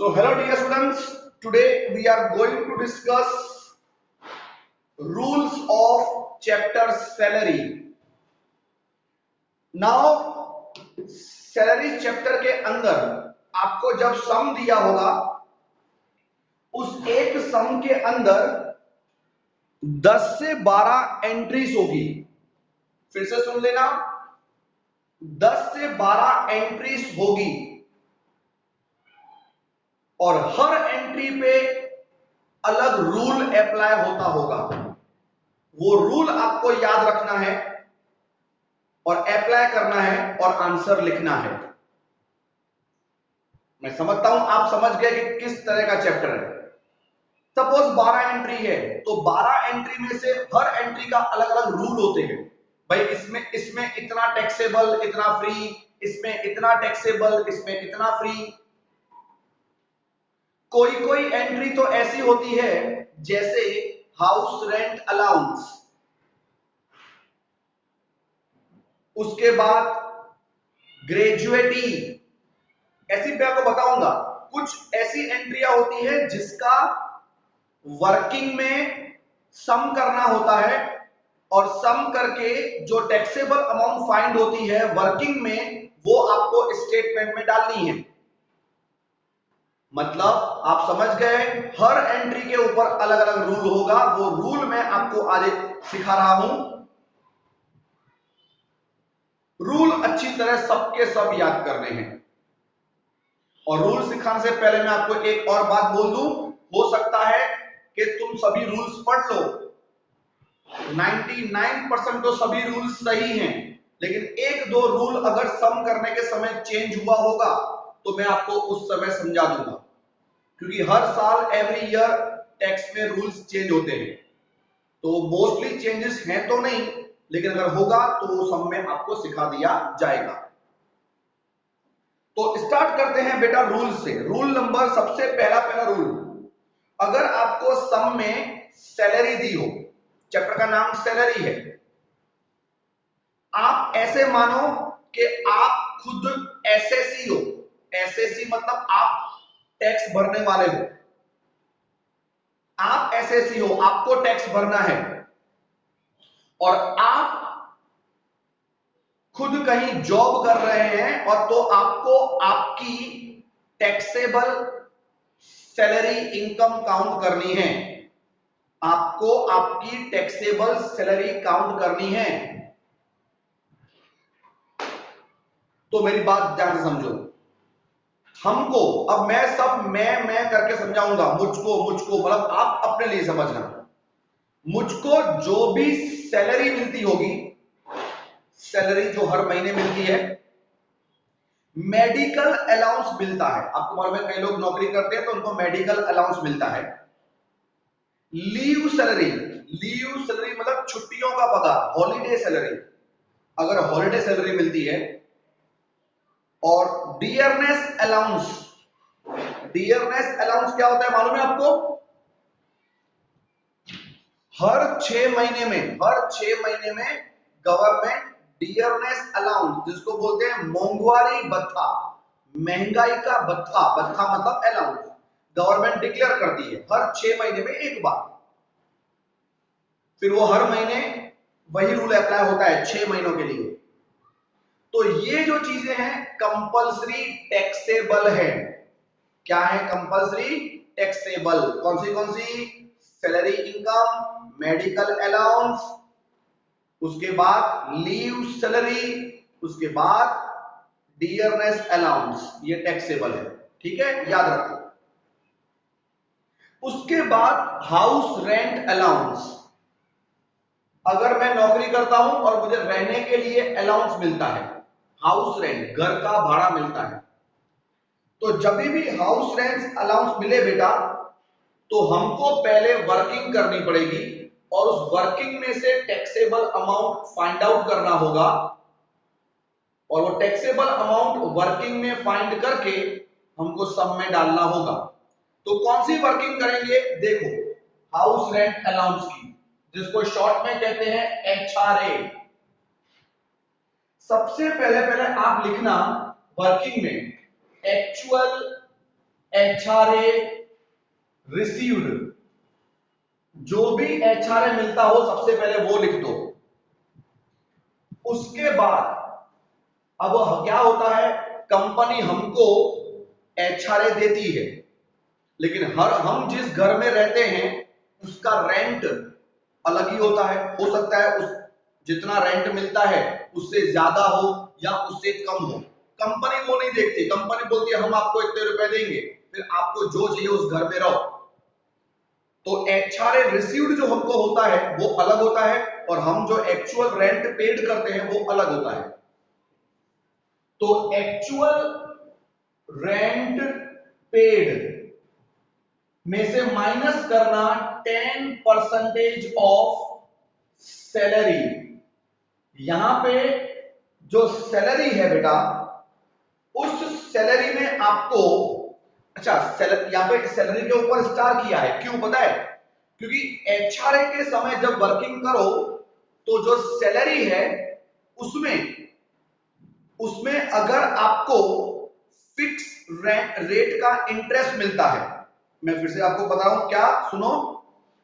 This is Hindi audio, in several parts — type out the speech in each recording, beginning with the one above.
So hello dear students, today we are going to discuss rules of chapter salary. Now salary chapter के अंदर आपको जब सम दिया होगा उस एक सम के अंदर 10 से 12 एंट्रीज होगी। फिर से सुन लेना, 10 से 12 एंट्रीज होगी और हर एंट्री पे अलग रूल अप्लाई होता होगा। वो रूल आपको याद रखना है और अप्लाई करना है और आंसर लिखना है। मैं समझता हूं आप समझ गए कि किस तरह का चैप्टर है। सपोज 12 एंट्री है तो 12 एंट्री में से हर एंट्री का अलग अलग रूल होते हैं। भाई इसमें इतना टैक्सेबल, इतना फ्री, इसमें इतना टैक्सेबल, इसमें इतना फ्री। कोई एंट्री तो ऐसी होती है जैसे हाउस रेंट अलाउंस, उसके बाद ग्रेजुएटी, ऐसी मैं आपको बताऊंगा। कुछ ऐसी एंट्रियां होती है जिसका वर्किंग में सम करना होता है और सम करके जो टैक्सेबल अमाउंट फाइंड होती है वर्किंग में, वो आपको स्टेटमेंट में डालनी है। मतलब आप समझ गए, हर एंट्री के ऊपर अलग अलग रूल होगा। वो रूल मैं आपको आज सिखा रहा हूं। रूल अच्छी तरह सबके सब याद करने हैं। और रूल सिखाने से पहले मैं आपको एक और बात बोल दूं, हो सकता है कि तुम सभी रूल्स पढ़ लो, 99% तो सभी रूल्स सही हैं, लेकिन एक दो रूल अगर सम करने के समय चेंज हुआ होगा तो मैं आपको उस समय समझा दूंगा, क्योंकि हर साल एवरी ईयर टैक्स में रूल्स चेंज होते हैं। तो मोस्टली चेंजेस हैं तो नहीं, लेकिन अगर होगा तो वो सब में आपको सिखा दिया जाएगा। तो स्टार्ट करते हैं बेटा रूल से। रूल नंबर, सबसे पहला रूल, अगर आपको सम में सैलरी दी हो, चैप्टर का नाम सैलरी है, आप ऐसे मानो कि आप खुद एसएससी हो। एसएससी मतलब आप टैक्स भरने वाले हो। आप एसएससी हो, आपको टैक्स भरना है और आप खुद कहीं जॉब कर रहे हैं, और तो आपको आपकी टैक्सेबल सैलरी इनकम काउंट करनी है। आपको आपकी टैक्सेबल सैलरी काउंट करनी है। तो मेरी बात ध्यान से समझो। हमको, अब मैं सब मैं करके समझाऊंगा, मुझको मतलब आप अपने लिए समझना। मुझको जो भी सैलरी मिलती होगी, सैलरी जो हर महीने मिलती है, मेडिकल अलाउंस मिलता है। आपको मालूम है कई लोग नौकरी करते हैं तो उनको मेडिकल अलाउंस मिलता है। लीव सैलरी मतलब छुट्टियों का पगार, हॉलीडे सैलरी, अगर हॉलीडे सैलरी मिलती है। और डियरनेस अलाउंस क्या होता है मालूम है आपको? हर 6 महीने में गवर्नमेंट डियरनेस अलाउंस, जिसको बोलते हैं मोंगवारी भत्ता, महंगाई का भत्ता मतलब अलाउंस, गवर्नमेंट डिक्लेयर करती है हर 6 महीने में एक बार। फिर वो हर महीने वही रूल अप्लाई होता है 6 महीनों के लिए। तो ये जो चीजें हैं कंपल्सरी टैक्सेबल है। क्या है कंपल्सरी टैक्सेबल? कौन सी? सैलरी इनकम, मेडिकल अलाउंस, उसके बाद लीव सैलरी, उसके बाद डियरनेस अलाउंस, ये टैक्सेबल है। ठीक है, याद रखो। उसके बाद हाउस रेंट अलाउंस। अगर मैं नौकरी करता हूं और मुझे रहने के लिए अलाउंस मिलता है, हाउस रेंट, घर का भाड़ा मिलता है, तो जब भी हाउस रेंट अलाउंस मिले बेटा, तो हमको पहले वर्किंग करनी पड़ेगी और उस वर्किंग में से टैक्सेबल अमाउंट फाइंड आउट करना होगा। और वो टैक्सेबल अमाउंट वर्किंग में फाइंड करके हमको सम में डालना होगा। तो कौन सी वर्किंग करेंगे? देखो, हाउस रेंट अलाउंस की, जिसको शॉर्ट में कहते हैं HRA। सबसे पहले आप लिखना वर्किंग में एक्चुअल एचआरए रिसीव्ड, जो भी एचआरए मिलता हो सबसे पहले वो लिख दो। उसके बाद अब क्या होता है, कंपनी हमको एचआरए देती है, लेकिन हम जिस घर में रहते हैं उसका रेंट अलग ही होता है। हो सकता है उस जितना रेंट मिलता है उससे ज्यादा हो या उससे कम हो। कंपनी वो नहीं देखती, कंपनी बोलती है हम आपको इतने रुपए देंगे, फिर आपको जो चाहिए उस घर में रहो। तो एचआरए रिसीव्ड जो हमको होता है वो अलग होता है, और हम जो एक्चुअल रेंट पेड करते हैं वो अलग होता है। तो एक्चुअल रेंट पेड में से माइनस करना 10% ऑफ सैलरी। यहां पे जो सैलरी है बेटा, उस सैलरी में आपको, अच्छा यहां पे सैलरी के ऊपर स्टार किया है, क्यों पता है? क्योंकि एचआरए के समय जब वर्किंग करो तो जो सैलरी है उसमें उसमें अगर आपको फिक्स रेट का इंटरेस्ट मिलता है, मैं फिर से आपको बता रहा हूं क्या, सुनो,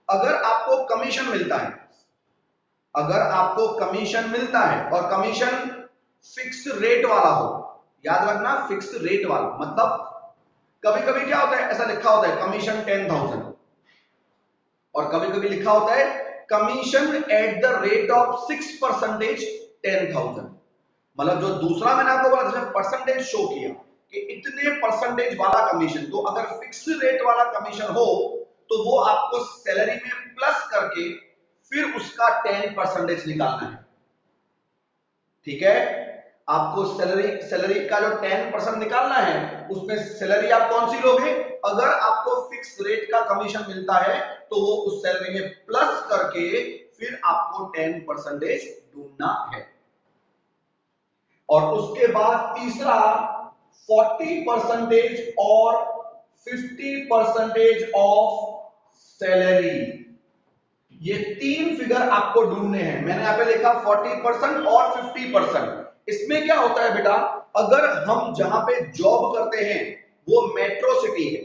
अगर आपको कमीशन मिलता है, अगर आपको कमीशन मिलता है और कमीशन फिक्स रेट वाला हो, याद रखना फिक्स रेट वाला, मतलब कभी कभी क्या होता है, ऐसा लिखा होता है कमीशन 10,000, और कभी कभी लिखा होता है commission at the rate of 6% 10,000। मतलब जो दूसरा मैंने आपको बोला जिसमें परसेंटेज शो किया कि इतने परसेंटेज वाला कमीशन, तो अगर फिक्स रेट वाला कमीशन हो तो वो आपको सैलरी में प्लस करके फिर उसका 10% निकालना है। ठीक है, आपको सैलरी का जो 10% निकालना है उसमें सैलरी आप कौन सी लोगे, अगर आपको फिक्स रेट का कमीशन मिलता है तो वो उस सैलरी में प्लस करके फिर आपको 10% ढूंढना है। और उसके बाद तीसरा 40% और 50% ऑफ सैलरी, ये तीन फिगर आपको ढूंढने हैं। मैंने यहां पे लिखा 40% और 50%। इसमें क्या होता है बेटा, अगर हम जहां पे जॉब करते हैं वो मेट्रो सिटी है,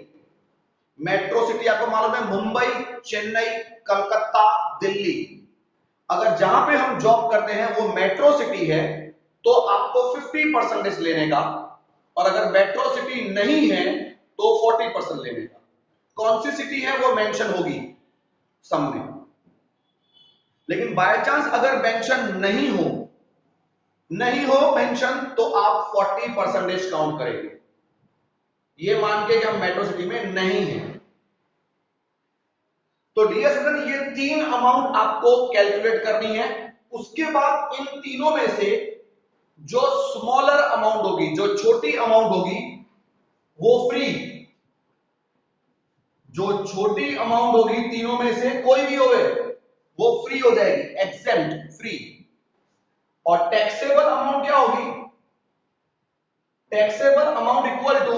मेट्रो सिटी आपको मालूम है मुंबई, चेन्नई, कलकत्ता, दिल्ली, अगर जहां पे हम जॉब करते हैं वो मेट्रो सिटी है तो आपको 50% लेने का, और अगर मेट्रो सिटी नहीं है तो 40% लेने का। कौन सी सिटी है वो मेंशन होगी सम में, लेकिन बाय चांस अगर मेंशन नहीं हो मेंशन, तो आप 40% काउंट करेंगे, ये मान के कि हम मेट्रो सिटी में नहीं है। तो डियर स्टूडेंट, ये तीन अमाउंट आपको कैलकुलेट करनी है। उसके बाद इन तीनों में से जो स्मॉलर अमाउंट होगी, जो छोटी अमाउंट होगी वो फ्री, जो छोटी अमाउंट होगी तीनों में से कोई भी होवे वो फ्री हो जाएगी, एक्सेप्ट फ्री। और टैक्सेबल अमाउंट क्या होगी, टैक्सेबल अमाउंट इक्वल टू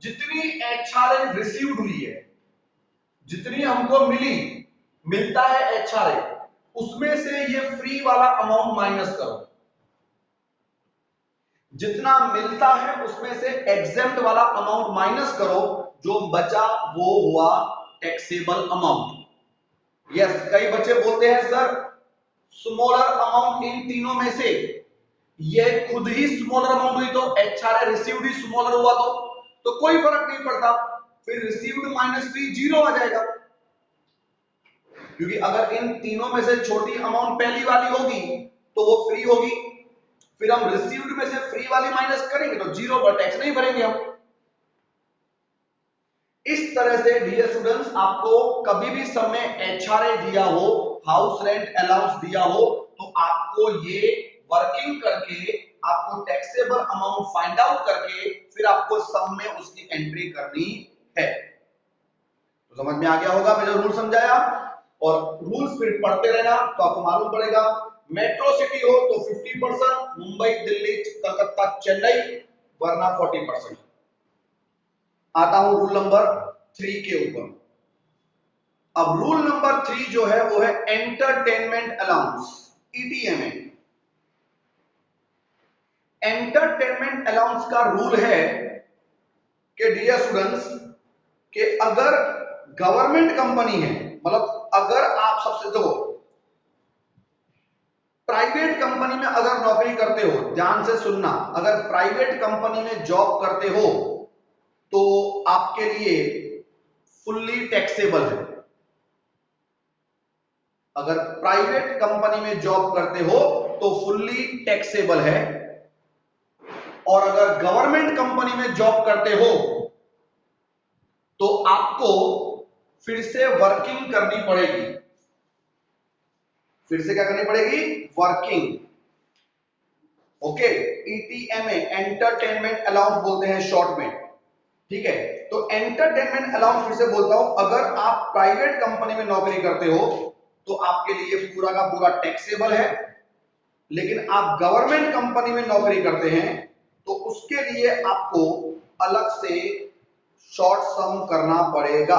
जितनी एचआरए रिसीव्ड हुई है, जितनी हमको मिलता है एचआरए, उसमें से ये फ्री वाला अमाउंट माइनस करो, जितना मिलता है उसमें से एग्जेम्प्ट वाला अमाउंट माइनस करो, जो बचा वो हुआ टैक्सेबल अमाउंट। यस, कई बच्चे बोलते हैं सर स्मॉलर अमाउंट इन तीनों में से, ये खुद ही स्मॉलर अमाउंट हुई तो एचआरए रिसीव्ड ही स्मॉलर हुआ तो कोई फर्क नहीं पड़ता, फिर रिसीव्ड माइनस फ्री जीरो आ जाएगा, क्योंकि अगर इन तीनों में से छोटी अमाउंट पहली वाली होगी तो वो फ्री होगी, फिर हम रिसीव्ड में से फ्री वाली माइनस करेंगे तो जीरो पर टैक्स नहीं भरेंगे हम। इस तरह से डियर स्टूडेंट्स, आपको कभी भी समय एचआरए दिया हो, हाउस रेंट अलाउंस दिया हो, तो आपको ये वर्किंग करके आपको टैक्सेबल अमाउंट फाइंड आउट करके फिर आपको सम में उसकी एंट्री करनी है। तो समझ में आ गया होगा मैं जो रूल समझाया, और रूल्स फिर पढ़ते रहना तो आपको मालूम पड़ेगा। मेट्रो सिटी हो तो 50%, मुंबई, दिल्ली, कलकत्ता, चेन्नई, वरना 40%। आता हूं रूल नंबर 3 के ऊपर। अब रूल नंबर 3 जो है वो है एंटरटेनमेंट अलाउंस, ईटीएमए। एंटरटेनमेंट अलाउंस का रूल है कि डियर स्टूडेंट्स, कि अगर गवर्नमेंट कंपनी है, मतलब अगर आप सबसे दो प्राइवेट कंपनी में अगर नौकरी करते हो, ध्यान से सुनना, अगर प्राइवेट कंपनी में जॉब करते हो तो आपके लिए फुल्ली टैक्सेबल है। अगर प्राइवेट कंपनी में जॉब करते हो तो फुल्ली टैक्सेबल है, और अगर गवर्नमेंट कंपनी में जॉब करते हो तो आपको फिर से वर्किंग करनी पड़ेगी। फिर से क्या करनी पड़ेगी? वर्किंग। ओके, ईटीएमए एंटरटेनमेंट अलाउंस बोलते हैं शॉर्ट में, ठीक है। तो एंटरटेनमेंट अलाउंस फिर से बोलता हूं, अगर आप प्राइवेट कंपनी में नौकरी करते हो तो आपके लिए पूरा का पूरा टैक्सेबल है, लेकिन आप गवर्नमेंट कंपनी में नौकरी करते हैं तो उसके लिए आपको अलग से शॉर्ट सम करना पड़ेगा।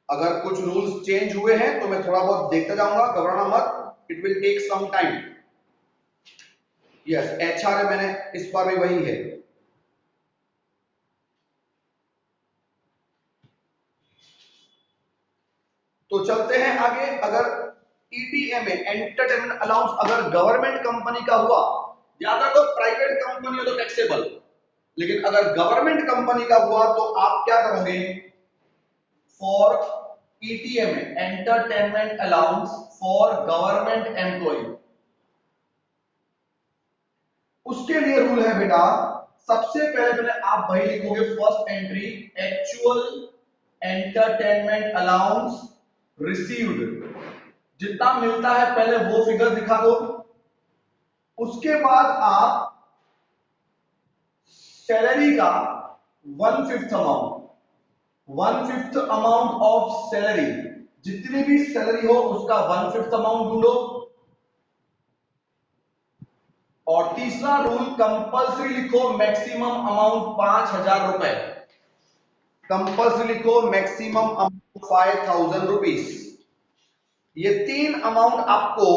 अगर कुछ रूल्स चेंज हुए हैं तो मैं थोड़ा बहुत देखता जाऊंगा, घबराना मत, it will take some time. Yes, HR मैंने इस बार भी वही है। तो चलते हैं आगे। अगर ईटीएमए एंटरटेनमेंट अलाउंस अगर गवर्नमेंट कंपनी का हुआ, याद रखो प्राइवेट कंपनी हो तो टैक्सेबल, लेकिन अगर गवर्नमेंट कंपनी का हुआ तो आप क्या करोगे? फॉर ईटीएमए entertainment allowance for government employ, उसके लिए रूल है बेटा, सबसे पहले आप वही लिखोगे, first entry actual entertainment allowance received, जितना मिलता है पहले वो फिगर दिखा दो। उसके बाद आप सैलरी का 1/5 अमाउंट, 1/5 अमाउंट ऑफ सैलरी, जितनी भी सैलरी हो उसका 1/5 अमाउंट ढूंढो। और तीसरा रूल कंपल्सरी लिखो, मैक्सिमम अमाउंट 5,000 रुपए, कंपल्सरी लिखो मैक्सिमम अमाउंट 5,000 रुपीज। ये तीन अमाउंट आपको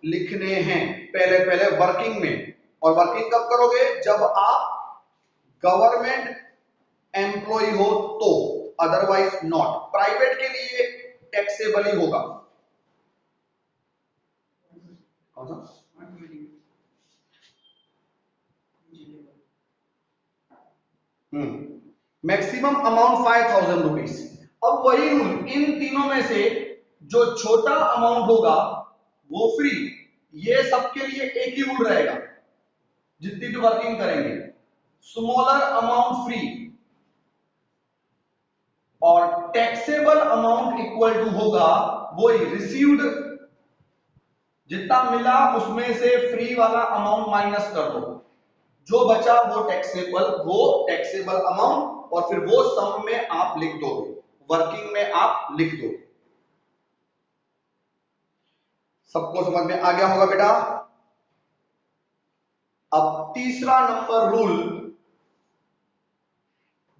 लिखने हैं पहले पहले वर्किंग में। और वर्किंग कब करोगे? जब आप गवर्नमेंट एम्प्लॉय हो तो, अदरवाइज नॉट। प्राइवेट के लिए टैक्सेबल ही होगा। कौन सा? Maximum amount 5,000 rupees. अब वही रूल, इन तीनों में से जो छोटा अमाउंट होगा वो फ्री। ये सबके लिए एक ही रूल रहेगा जितनी भी वर्किंग करेंगे, स्मॉलर अमाउंट फ्री और टैक्सेबल अमाउंट इक्वल टू होगा वही रिसीव्ड, जितना मिला उसमें से फ्री वाला अमाउंट माइनस कर दो, जो बचा वो टैक्सेबल अमाउंट, और फिर वो सम में आप लिख दोगे, वर्किंग में आप लिख दो। सबको समझ में आ गया होगा बेटा? अब तीसरा नंबर रूल,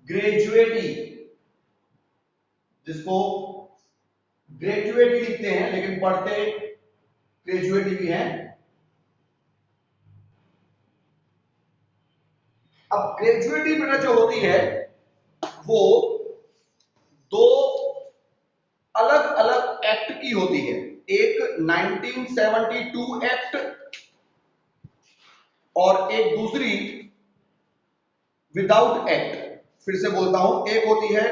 ग्रेजुएटी, जिसको ग्रेजुएटी लिखते हैं लेकिन पढ़ते ग्रेजुएटी भी हैं। अब ग्रेजुएटी बेटा जो होती है वो दो अलग अलग एक्ट की होती है। एक 1972 एक्ट और एक दूसरी विदाउट एक्ट। फिर से बोलता हूं, एक होती है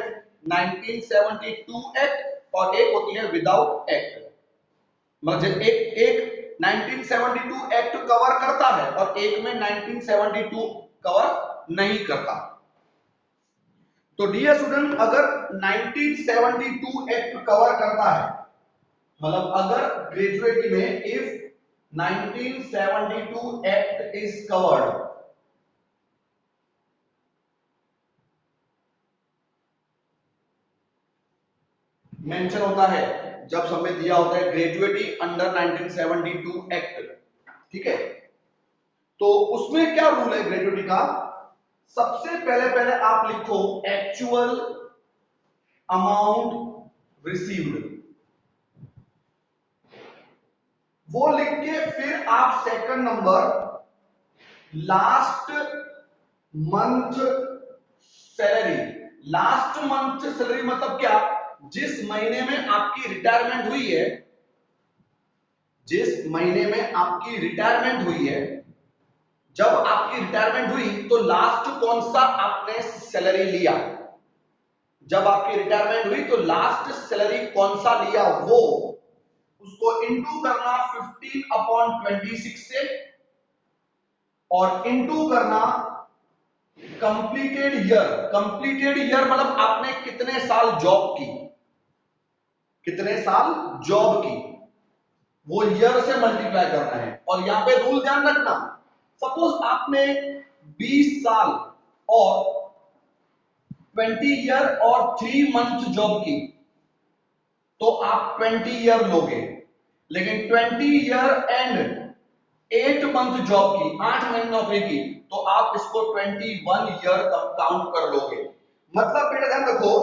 1972 एक्ट और एक होती है विदाउट एक्ट। मतलब एक एक 1972 एक्ट कवर करता है और एक में 1972 कवर नहीं करता। तो डियर स्टूडेंट, अगर 1972 एक्ट कवर करता है, मतलब अगर ग्रेजुएटी में if 1972 act is covered, mention होता है जब सब में दिया होता है ग्रेजुएटी अंडर 1972 एक्ट, ठीक है। तो उसमें क्या रूल है ग्रेजुएटी का? सबसे पहले पहले आप लिखो एक्चुअल अमाउंट रिसीव्ड, वो लिख के फिर आप second number last month salary, last month salary मतलब क्या, जिस महीने में आपकी रिटायरमेंट हुई है, जिस महीने में आपकी रिटायरमेंट हुई है, जब आपकी रिटायरमेंट हुई तो लास्ट कौन सा आपने सैलरी लिया, जब आपकी रिटायरमेंट हुई तो लास्ट सैलरी कौन सा लिया, वो उसको इनटू करना 15/26 से और इनटू करना कंप्लीटेड ईयर। कंप्लीटेड ईयर मतलब आपने कितने साल जॉब की, कितने साल जॉब की, वो ईयर से मल्टीप्लाई करना है। और यहां पे रूल ध्यान रखना, सपोज आपने 20 साल और 20 ईयर और 3 मंथ जॉब की तो आप 20 ईयर लोगे, लेकिन 20 ईयर एंड 8 मंथ जॉब की, 8 महीने नौकरी की, तो आप इसको 21 ईयर काउंट कर लोगे। मतलब बेटा ध्यान रखो,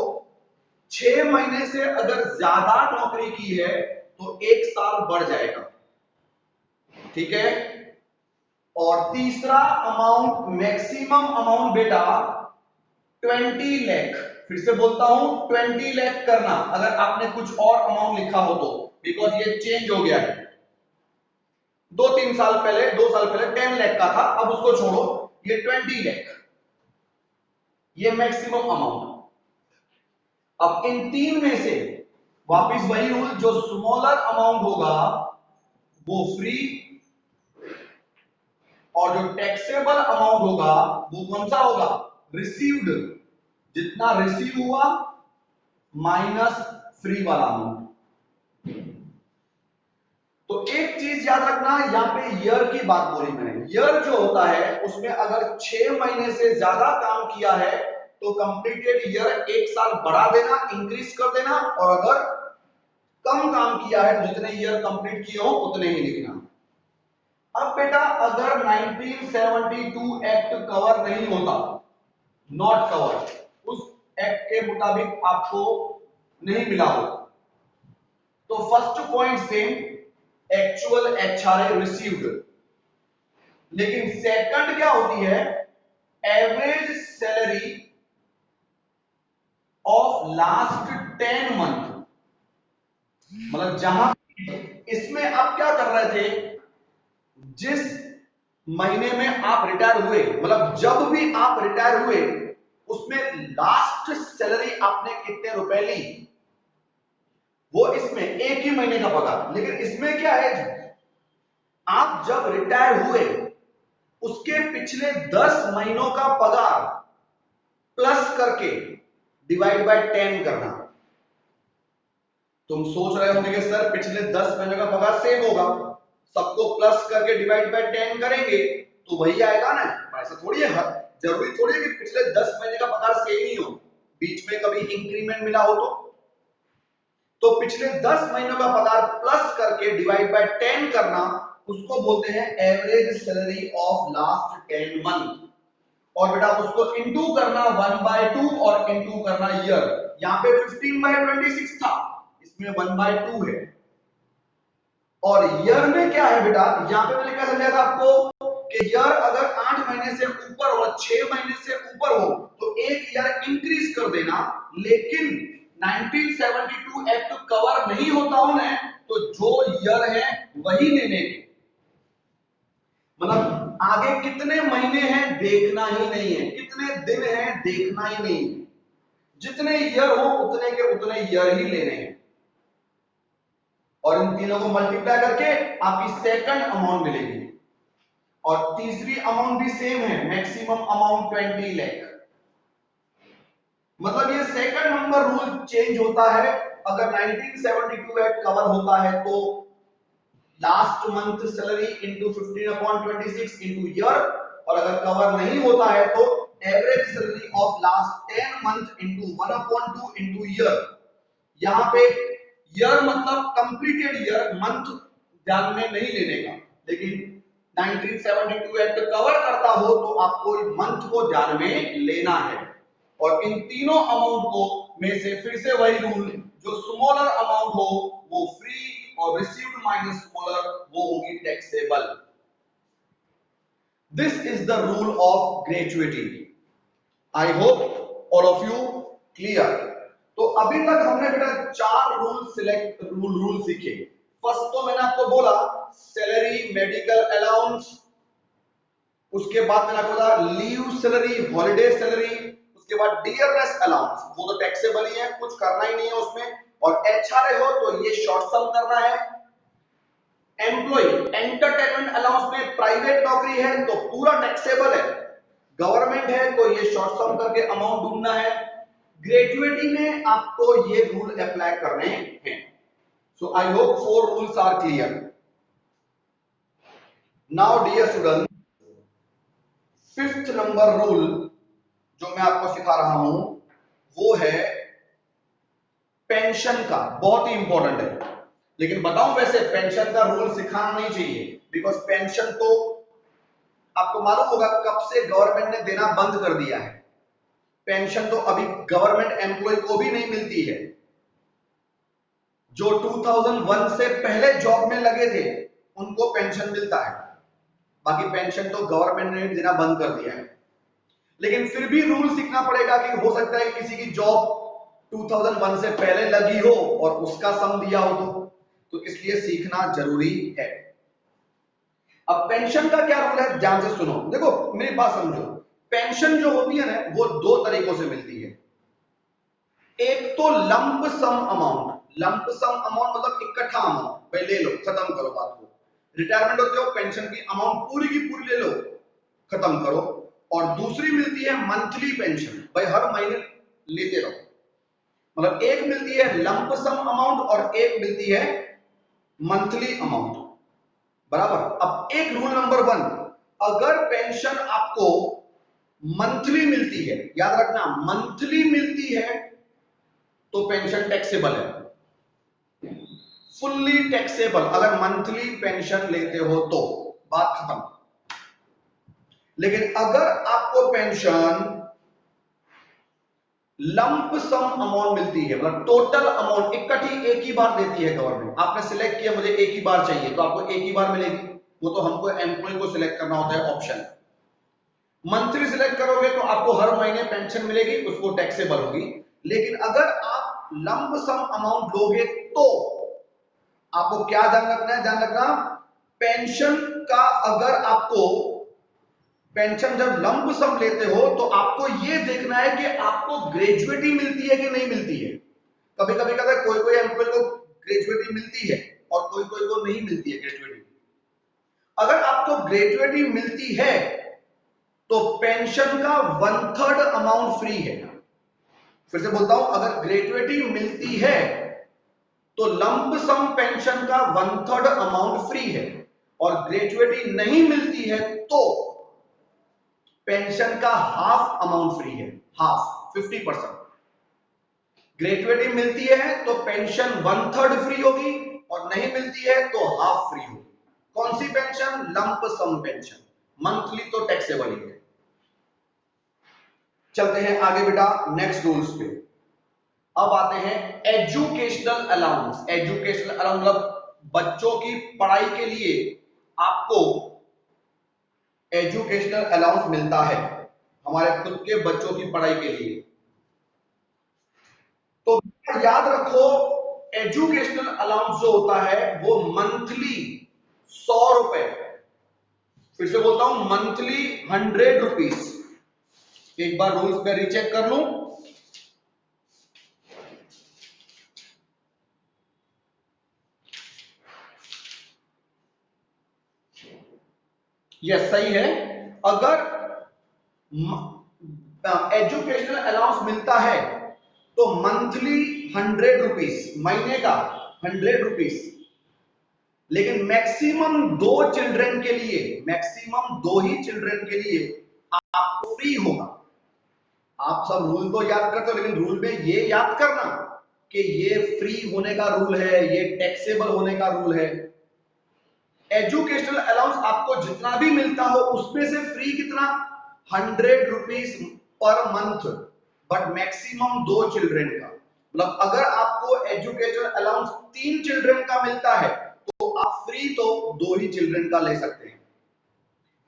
6 महीने से अगर ज्यादा नौकरी की है तो 1 साल बढ़ जाएगा, ठीक है। और तीसरा अमाउंट, मैक्सिमम अमाउंट बेटा 20 लाख, फिर से बोलता हूं 20 लाख करना, अगर आपने कुछ और अमाउंट लिखा हो तो, बिकॉज ये चेंज हो गया है। 2-3 साल पहले, 2 साल पहले 10 लाख का था, अब उसको छोड़ो, ये 20 लाख, ये मैक्सिमम अमाउंट। अब इन तीन में से वापिस वही रूल, जो स्मॉलर अमाउंट होगा वो फ्री, और जो टैक्सेबल अमाउंट होगा वो कौन सा होगा, रिसीव्ड। जितना रिसीव हुआ माइनस फ्री वाला अमाउंट। तो एक चीज याद रखना, यहां पे ईयर की बात बोली मैंने, ईयर जो होता है उसमें अगर 6 महीने से ज्यादा काम किया है तो कंप्लीटेड ईयर 1 साल बढ़ा देना, इंक्रीज कर देना, और अगर कम काम किया है तो जितने ईयर कंप्लीट किए हो उतने ही लिखना। अब बेटा अगर 1972 एक्ट कवर नहीं होता, नॉट कवर, उस एक्ट के मुताबिक आपको नहीं मिला हो, तो फर्स्ट पॉइंट से एक्चुअल एचआरए रिसीव्ड, लेकिन सेकंड क्या होती है, average salary of last 10 month. मतलब जहां इसमें आप क्या कर रहे थे, जिस महीने में आप रिटायर हुए, मतलब जब भी आप रिटायर हुए उसमें लास्ट सैलरी आपने कितने रुपए ली, वो इसमें एक ही महीने का पगार। लेकिन इसमें क्या है, आप जब रिटायर हुए उसके पिछले 10 महीनों का पगार प्लस करके डिवाइड बाय 10 करना। तुम सोच रहे होंगे कि सर पिछले 10 महीने का पगार सेम होगा, सबको प्लस करके डिवाइड बाय 10 करेंगे तो वही आएगा ना। ऐसा थोड़ी है, जरूरी थोड़ी है कि पिछले 10 महीने का पगार सेम ही हो, बीच में कभी इंक्रीमेंट मिला हो तो पिछले 10 महीनों का पगार प्लस करके डिवाइड बाय 10 करना, उसको बोलते हैं average salary of last 10 month. और बेटा उसको इनटू करना 1/2 और इनटू करना ईयर। यहां पे 15/26 था, इसमें 1/2 है। और ईयर में क्या है बेटा, यहां पे मैंने क्या समझाया था आपको कि ईयर अगर 8 महीने से ऊपर और 6 महीने से ऊपर हो तो एक ईयर इंक्रीज कर देना, लेकिन 1972 एक्ट कवर नहीं होता हो ना, तो जो ईयर है वही लेने के, मतलब आगे कितने महीने हैं देखना ही नहीं है, कितने दिन हैं देखना ही नहीं, जितने ईयर हो उतने के उतने ईयर ही लेने हैं। और इन तीनों को मल्टीप्लाई करके आपकी सेकंड अमाउंट मिलेगी। और तीसरी अमाउंट भी सेम है, मैक्सिमम अमाउंट 20 लाख। मतलब ये सेकंड नंबर रूल चेंज होता है, अगर 1972 एक्ट कवर होता है तो last month salary into 15/26 into year, और अगर कवर नहीं होता है तो average salary of last 10 month into 1/2 into year. यहां पे ईयर मतलब कंप्लीटेड ईयर, मंथ ध्यान में नहीं लेने का, लेकिन 1972 एक्ट कवर करता हो तो आपको मंथ को ध्यान में लेना है। और इन तीनों अमाउंट को में से फिर से वही रूल, जो स्मॉलर अमाउंट हो वो फ्री और रिसीव्ड माइनस स्मॉलर वो होगी taxable. This is the rule of gratuity. I hope all of you clear? तो अभी तक हमने बेटा 4 रूल सीखे। फर्स्ट तो मैंने आपको बोला सैलरी, मेडिकल अलाउंस, उसके बाद मैंने आपको बोला लीव सैलरी, हॉलिडे सैलरी, उसके बाद डियरनेस अलाउंस, वो तो टैक्सेबल ही है, कुछ करना ही नहीं है उसमें, और एचआरए हो तो ये शॉर्ट सम करना है। एम्प्लॉय एंटरटेनमेंट अलाउंस में प्राइवेट नौकरी है तो पूरा टैक्सेबल है, गवर्नमेंट है तो ये शॉर्ट सम करके अमाउंट ढूंढना है। ग्रेजुएटी में आपको ये रूल अप्लाई करने हैं। So I hope 4 rules are clear. Now dear student, 5th number rule जो मैं आपको सिखा रहा हूं वो है पेंशन का। बहुत ही इंपॉर्टेंट है, लेकिन बताऊं वैसे पेंशन का रूल सिखाना नहीं चाहिए, बिकॉज पेंशन तो आपको मालूम होगा कब से गवर्नमेंट ने देना बंद कर दिया है। पेंशन तो अभी गवर्नमेंट एम्प्लॉय को भी नहीं मिलती है। जो 2001 से पहले जॉब में लगे थे उनको पेंशन मिलता है, बाकी पेंशन तो गवर्नमेंट ने देना बंद कर दिया है। लेकिन फिर भी रूल सीखना पड़ेगा कि हो सकता है कि किसी की जॉब 2001 से पहले लगी हो और उसका सम दिया हो तो इसलिए सीखना जरूरी है। अब पेंशन का क्या रूल है ध्यान से सुनो, देखो मेरी बात समझो। पेंशन जो होती है ना वो 2 तरीकों से मिलती है। एक तो lump sum amount, lump sum amount मतलब इकट्ठा अमाउंट, भाई ले लो खत्म करो बात को। रिटायरमेंट होते हो पेंशन की अमाउंट पूरी की पूरी ले लो खत्म करो। और दूसरी मिलती है मंथली पेंशन, भाई हर महीने लेते रहो। मतलब एक मिलती है लंप सम अमाउंट और एक मिलती है मंथली अमाउंट, बराबर। अब एक रूल नंबर 1, अगर पेंशन आपको मंथली मिलती है, याद रखना मंथली मिलती है तो पेंशन टैक्सेबल है, फुल्ली टैक्सेबल अगर मंथली पेंशन लेते हो तो, बात खत्म। लेकिन अगर आपको पेंशन लंप सम अमाउंट मिलती है, मतलब टोटल अमाउंट इकट्ठी एक ही बार देती है गवर्नमेंट, आपने सिलेक्ट किया मुझे एक ही बार चाहिए तो आपको एक ही बार मिलेगी, वो तो हमको एम्प्लॉय को सिलेक्ट करना होता है ऑप्शन। मंथली सिलेक्ट करोगे तो आपको हर महीने पेंशन मिलेगी, उसको टैक्सेबल होगी। लेकिन अगर आप लंप सम अमाउंट लोगे तो आपको क्या ध्यान रखना है, ध्यान रखना पेंशन का, अगर आपको पेंशन जब लंप सम लेते हो तो आपको यह देखना है कि आपको ग्रेजुएटी मिलती है कि नहीं मिलती है। कभी कभी कहता है कोई एम्प्लॉय को ग्रेजुएटी मिलती है और कोई को नहीं मिलती है ग्रेजुएटी। अगर आपको ग्रेजुएटी मिलती है तो पेंशन का 1/3 अमाउंट फ्री है। फिर से बोलता हूं, अगर ग्रेजुएटी मिलती है तो लंप सम पेंशन का 1/3 अमाउंट फ्री है, और ग्रेजुएटी नहीं मिलती है तो पेंशन का हाफ अमाउंट फ्री है, हाफ 50%। ग्रेजुएटी मिलती है तो पेंशन 1/3 फ्री होगी और नहीं मिलती है तो हाफ फ्री होगी। कौन सी पेंशन? लंप सम पेंशन, मंथली तो टैक्सेबल ही है। चलते हैं आगे बेटा नेक्स्ट रूल्स पे। अब आते हैं एजुकेशनल अलाउंस। एजुकेशनल अलाउंस मतलब बच्चों की पढ़ाई के लिए आपको एजुकेशनल अलाउंस मिलता है, हमारे खुद के बच्चों की पढ़ाई के लिए। तो याद रखो एजुकेशनल अलाउंस जो होता है वो मंथली 100 रुपए, फिर से बोलता हूं मंथली 100 रुपीज। एक बार रूल्स पे रीचेक कर लूं। यस सही है। अगर एजुकेशनल अलाउंस मिलता है तो मंथली 100 रुपीज, महीने का 100 रुपीज। लेकिन मैक्सिमम 2 चिल्ड्रन के लिए, मैक्सिमम 2 ही चिल्ड्रन के लिए आपको फ्री होगा। आप सब रूल तो याद करते हो, लेकिन रूल में ये याद करना कि ये फ्री होने का रूल है, ये टैक्सेबल होने का रूल है। एजुकेशनल अलाउंस आपको जितना भी मिलता हो उसमें से फ्री कितना? 100 rupees per month, but maximum 2 children का। मतलब अगर आपको एजुकेशनल अलाउंस 3 चिल्ड्रन का मिलता है तो आप फ्री तो 2 ही चिल्ड्रन का ले सकते हैं।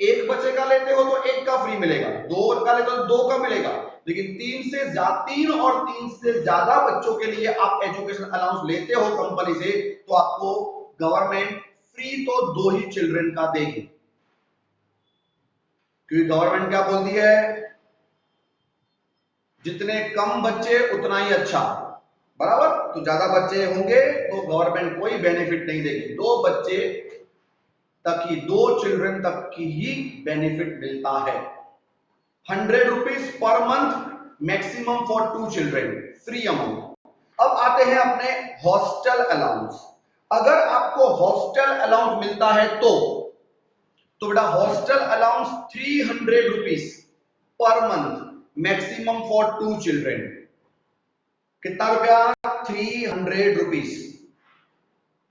एक बच्चे का लेते हो तो एक का फ्री मिलेगा, दो का लेते हो तो दो का मिलेगा, लेकिन तीन और तीन से ज्यादा बच्चों के लिए आप एजुकेशन अलाउंस लेते हो कंपनी से, तो आपको गवर्नमेंट फ्री तो दो ही चिल्ड्रन का देगी। क्योंकि गवर्नमेंट क्या बोलती है, जितने कम बच्चे उतना ही अच्छा, बराबर। तो ज्यादा बच्चे होंगे तो गवर्नमेंट कोई बेनिफिट नहीं देगी, दो बच्चे तक ही, दो चिल्ड्रन तक की ही बेनिफिट मिलता है। 100 rupees per month maximum for 2 children, free amount. अब आते हैं अपने हॉस्टल अलाउंस। अगर आपको हॉस्टल अलाउंस मिलता है तो बेटा hostel allowance 300 rupees per month maximum for 2 children. कितना रुपया? 300 रुपीज।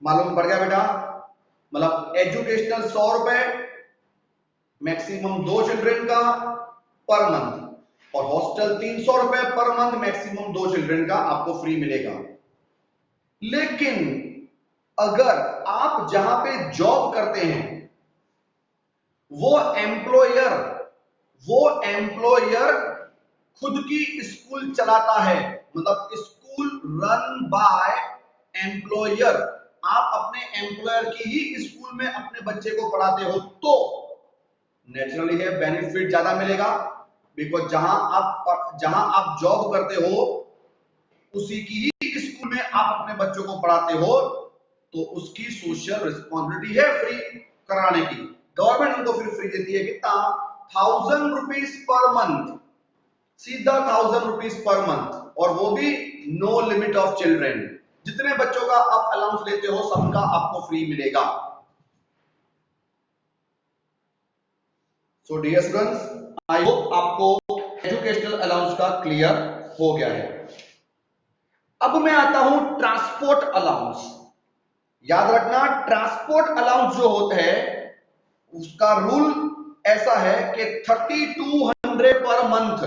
मालूम पड़ गया बेटा? मतलब एजुकेशनल 100 रुपए, मैक्सिमम 2 चिल्ड्रन का पर मंथ, और हॉस्टल 300 रुपए पर मंथ, मैक्सिमम 2 चिल्ड्रन का आपको फ्री मिलेगा। लेकिन अगर आप जहां पे जॉब करते हैं वो एम्प्लॉयर खुद की स्कूल चलाता है, मतलब स्कूल रन बाय एम्प्लॉयर, आप अपने एम्प्लॉयर की ही स्कूल में अपने बच्चे को पढ़ाते हो, तो नेचुरली है बेनिफिट ज्यादा मिलेगा। बिकॉज जहां आप जॉब करते हो उसी की ही स्कूल में आप अपने बच्चों को पढ़ाते हो, तो उसकी सोशल रिस्पॉन्सिबिलिटी है फ्री कराने की। गवर्नमेंट उनको फिर फ्री देती है, कितना? 1000 रुपीज पर मंथ, सीधा 1000 रुपीज पर मंथ, और वो भी नो लिमिट ऑफ चिल्ड्रन। जितने बच्चों का आप अलाउंस लेते हो सबका आपको फ्री मिलेगा। So dear students, I hope आपको एजुकेशनल अलाउंस का क्लियर हो गया है। अब मैं आता हूं ट्रांसपोर्ट अलाउंस। याद रखना, ट्रांसपोर्ट अलाउंस जो होता है उसका रूल ऐसा है कि 3200 पर मंथ।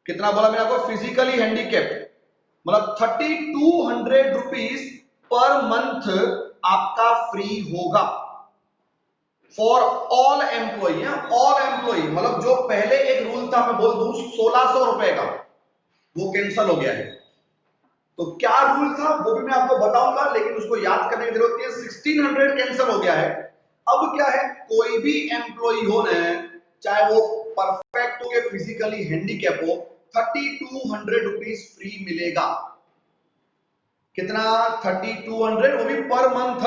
कितना बोला मैंने आपको? फिजिकली हैंडीकैप्ड, मतलब 3200 रुपीज पर मंथ आपका फ्री होगा for all employee. All employee मतलब जो पहले एक रूल था, मैं बोल दूं 1600 रुपए का, वो कैंसिल हो गया है। तो क्या रूल था वो भी मैं आपको बताऊंगा, लेकिन उसको याद करने की जरूरत नहीं है। 1600 कैंसिल हो गया है। अब क्या है, कोई भी एम्प्लॉई हो ना, चाहे वो परफेक्ट हो के फिजिकली हैंडीकैप हो, 3200 रुपीज फ्री मिलेगा। कितना? 3200, वो भी पर मंथ,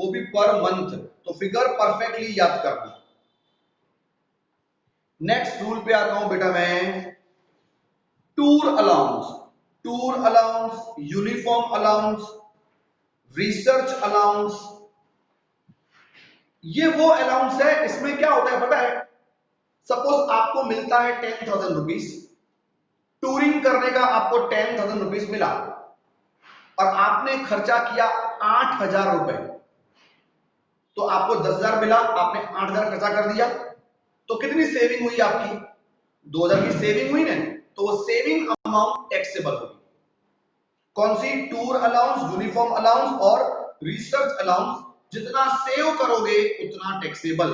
वो भी पर मंथ। तो फिगर परफेक्टली याद करना। नेक्स्ट रूल पे आता हूं बेटा मैं, tour allowance. Tour allowance, uniform allowance, research allowance, ये वो अलाउंस है। इसमें क्या होता है पता है? सपोज आपको मिलता है 10,000 रुपीज, टूरिंग करने का आपको 10,000 रुपीज मिला, और आपने खर्चा किया 8,000 रुपए, तो आपको 10,000 मिला, आपने 8,000 खर्चा कर दिया, तो कितनी सेविंग हुई आपकी? 2,000 की सेविंग हुई ना, तो वो सेविंग अमाउंट टैक्सेबल होगी। कौन सी? टूर अलाउंस, यूनिफॉर्म अलाउंस और रिसर्च अलाउंस। जितना सेव करोगे उतना टैक्सेबल।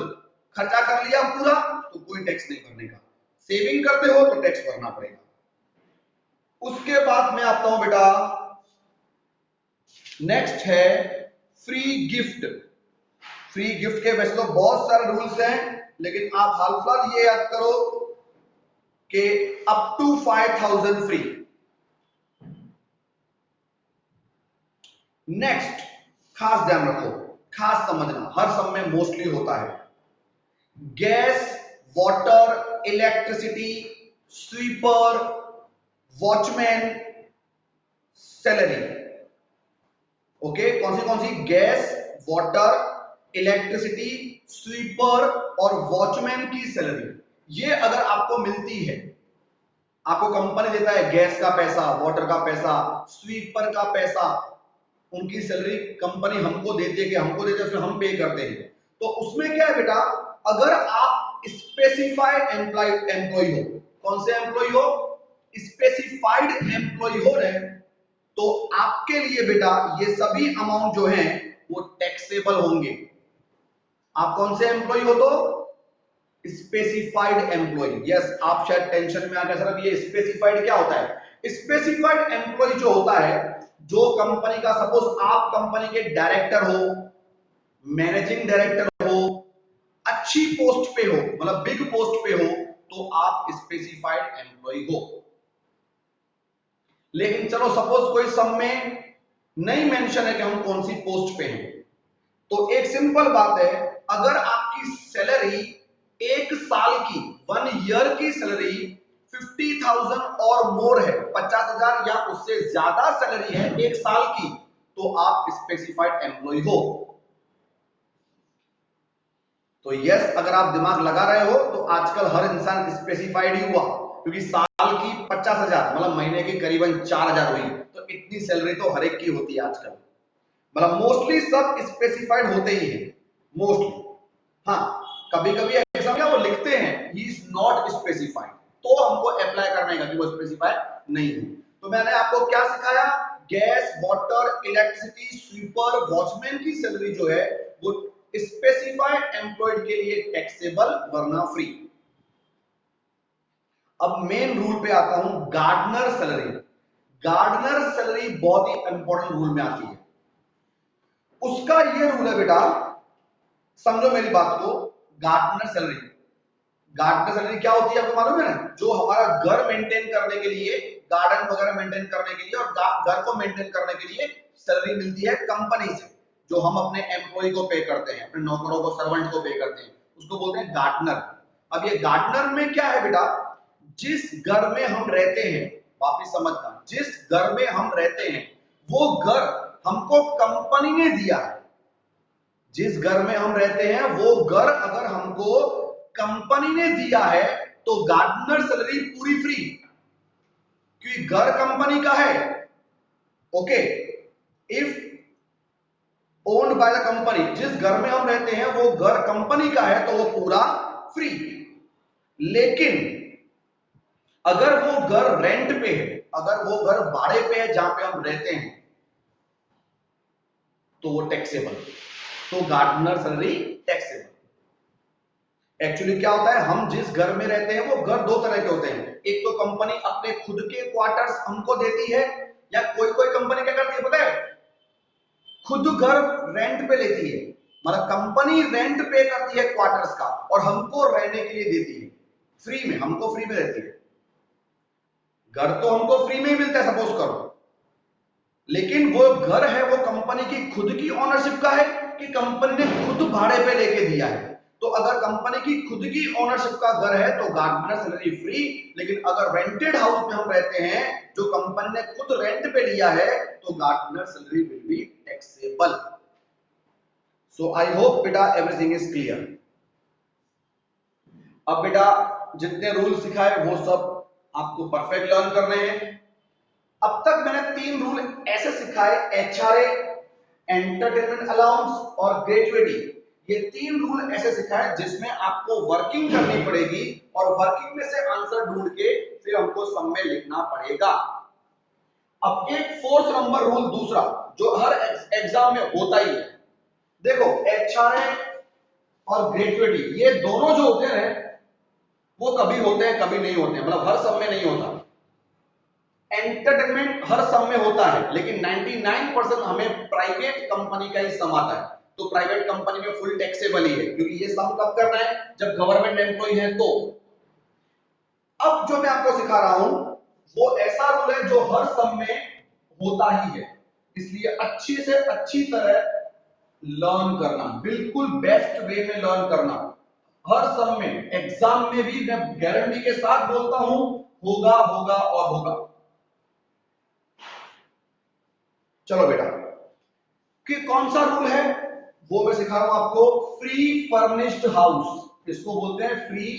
खर्चा कर लिया पूरा तो कोई टैक्स नहीं भरने का, सेविंग करते हो तो टैक्स भरना पड़ेगा। उसके बाद में आता हूं बेटा, नेक्स्ट है फ्री गिफ्ट। फ्री गिफ्ट के वैसे तो बहुत सारे रूल्स हैं, लेकिन आप हाल फिलहाल ये याद करो कि अप टू 5,000 फ्री। नेक्स्ट खास ध्यान रखो, खास समझना, हर सब में मोस्टली होता है। Gas, water, electricity, sweeper, watchman, salary. Okay, कौन सी? गैस, वाटर, इलेक्ट्रिसिटी, स्वीपर और वॉचमैन की सैलरी। ये अगर आपको मिलती है, आपको कंपनी देता है गैस का पैसा, वाटर का पैसा, स्वीपर का पैसा, उनकी सैलरी कंपनी हमको देती है, कि हमको देते हैं, फिर हम पे करते हैं। तो उसमें क्या है बेटा, अगर आप स्पेसिफाइड एम्प्लॉय हो, कौन से एम्प्लॉय हो? स्पेसिफाइड एम्प्लॉय हो रहे, तो आपके लिए बेटा ये सभी अमाउंट जो हैं वो टैक्सेबल होंगे। आप कौन से एम्प्लॉय हो? तो स्पेसिफाइड एम्प्लॉय। यस, आप शायद टेंशन में आ गए, सर अब ये स्पेसिफाइड क्या होता है? स्पेसिफाइड एम्प्लॉय जो होता है, जो कंपनी का, सपोज आप कंपनी के डायरेक्टर हो, मैनेजिंग डायरेक्टर हो, अच्छी पोस्ट पे हो, मतलब बिग पोस्ट पे हो, तो आप स्पेसिफाइड एम्प्लॉय हो। लेकिन चलो सपोज कोई सब में नहीं मेंशन है कि हम कौन सी पोस्ट पे हैं, तो एक सिंपल बात है, अगर आपकी सैलरी एक साल की, 1 ईयर की सैलरी 50,000 और मोर है, 50,000 या उससे ज्यादा सैलरी है एक साल की, तो आप स्पेसिफाइड एम्प्लॉय हो। तो यस, अगर आप दिमाग लगा रहे हो तो आजकल हर इंसान स्पेसिफाइड ही हुआ, क्योंकि साल की 50,000 मतलब महीने की करीबन 4,000 हुई, तो इतनी सैलरी तो हर एक की होती है आजकल, मतलब मोस्टली सब स्पेसिफाइड होते ही हैं मोस्टली। हाँ, कभी कभी एग्जाम में वो लिखते हैं ही इज नॉट स्पेसिफाइड, तो हमको अप्लाई करने का कि वो स्पेसिफाइड नहीं है। तो मैंने आपको क्या सिखाया? Gas, water, electricity, sweeper, watchman की सैलरी जो है वो स्पेसिफाइड एम्प्लॉयड के लिए टैक्सेबल वरना फ्री। अब मेन रूल पे आता हूं, गार्डनर सैलरी। गार्डनर सैलरी बहुत ही इंपॉर्टेंट रूल में आती है। उसका ये रूल है बेटा, समझो मेरी बात को, गार्डनर सैलरी, गार्डनर सैलरी क्या होती है आपको मालूम है ना? जो हमारा घर मेंटेन करने के लिए, गार्डन वगैरह मेंटेन करने के लिए और घर को मेंटेन करने के लिए सैलरी मिलती है कंपनी से, जो हम अपने एम्प्लॉय को पे करते हैं, अपने नौकरों को, सर्वेंट को पे करते हैं, उसको बोलते हैं गार्डनर। अब ये गार्डनर में क्या है बेटा, जिस घर में हम रहते हैं, वापिस समझना, जिस घर में हम रहते हैं वो घर हमको कंपनी ने दिया है। जिस घर में हम रहते हैं वो घर अगर हमको कंपनी ने दिया है तो गार्डनर सैलरी पूरी फ्री, क्योंकि घर कंपनी का है। Okay, if owned by the company, जिस घर में हम रहते हैं वो घर कंपनी का है तो वो पूरा फ्री। लेकिन अगर वो घर रेंट पे है, अगर वो घर भाड़े पे है जहां पे हम रहते हैं, तो वो टैक्सेबल। तो गार्डनर सैलरी टैक्सेबल। एक्चुअली क्या होता है, हम जिस घर में रहते हैं वो घर दो तरह के होते हैं। एक तो कंपनी अपने खुद के क्वार्टर्स हमको देती है, या कोई कोई कंपनी क्या करती है पता है, खुद घर रेंट पे लेती है, मतलब कंपनी रेंट पे करती है क्वार्टर्स का और हमको रहने के लिए देती है फ्री में, हमको फ्री में देती है। घर तो हमको फ्री में ही मिलता है सपोज करो, लेकिन वो घर है वो कंपनी की खुद की ओनरशिप का है कि कंपनी ने खुद भाड़े पे लेके दिया है। तो अगर कंपनी की खुद की ओनरशिप का घर है तो गार्डनर सैलरी फ्री, लेकिन अगर रेंटेड हाउस में हम रहते हैं जो कंपनी ने खुद रेंट पे लिया है तो gardener salary will be taxable. So I hope बेटा एवरीथिंग इज क्लियर। अब बेटा जितने रूल सिखाए वो सब आपको परफेक्ट लर्न करने हैं। अब तक मैंने 3 रूल ऐसे सिखाए, एचआरए, एंटरटेनमेंट अलाउंस और ग्रेजुएटी। ये 3 रूल ऐसे सिखाए जिसमें आपको वर्किंग करनी पड़ेगी और वर्किंग में से आंसर ढूंढ के फिर हमको सम में लिखना पड़ेगा। अब एक 4th नंबर रूल दूसरा जो हर एग्जाम में होता ही है, देखो एचआरए और ग्रेजुएटी ये दोनों जो होते हैं वो कभी होते हैं कभी नहीं होते हैं, मतलब हर सब में नहीं होता। एंटरटेनमेंट हर सब में होता है, लेकिन 99% हमें प्राइवेट कंपनी का ही सम आता है, तो प्राइवेट कंपनी में फुल टैक्सेबल ही है, क्योंकि ये सम कब करना है, जब गवर्नमेंट एम्प्लॉय है तो। अब जो मैं आपको सिखा रहा हूं वो ऐसा रूल है जो हर सम में होता ही है, इसलिए अच्छी से अच्छी तरह लर्न करना, बिल्कुल बेस्ट वे में लर्न करना। हर सम में, एग्जाम में भी मैं गारंटी के साथ बोलता हूं होगा होगा और होगा। चलो बेटा, कि कौन सा रूल है वो मैं सिखा रहा हूं आपको। फ्री फर्निश्ड हाउस, इसको बोलते हैं फ्री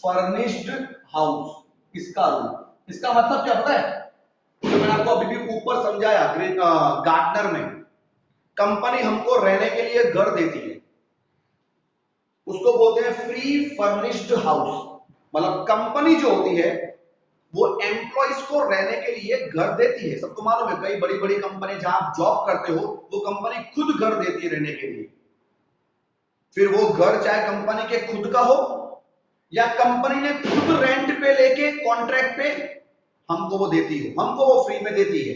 फर्निश्ड हाउस। इसका रूल, इसका मतलब क्या पता है, जो मैंने आपको अभी भी ऊपर समझाया, गार्डनर में कंपनी हमको रहने के लिए घर देती है, उसको बोलते हैं फ्री फर्निश्ड हाउस। मतलब कंपनी जो होती है वो एम्प्लॉइज को रहने के लिए घर देती है। सबको मालूम है कई बड़ी बड़ी कंपनी जहां आप जॉब करते हो वो कंपनी खुद घर देती है रहने के लिए। फिर वो घर चाहे कंपनी के खुद का हो या कंपनी ने खुद रेंट पे लेके कॉन्ट्रैक्ट पे हमको वो देती हो, हमको वो फ्री में देती है।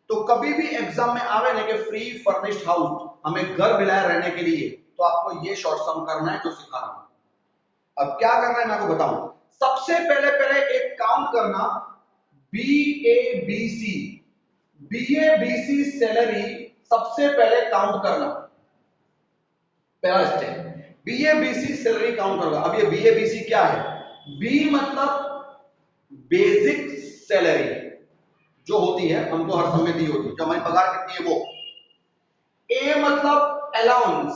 तो कभी भी एग्जाम में आवे ना कि फ्री फर्निश्ड हाउस, हमें घर मिला है रहने के लिए, तो आपको ये शॉर्ट सम करना है जो सिखा रहा हूं। अब क्या करना है मैं आपको बताऊं। सबसे पहले पहले एक काउंट करना, BABC, BABC सैलरी सबसे पहले काउंट करना, पहला स्टेप BABC सैलरी काउंट करोगे। अब ये BABC क्या है? B मतलब बेसिक सैलरी जो होती है, हमको हर समय दी होती है, जो हमारी पगार कितनी है वो। A मतलब अलाउंस,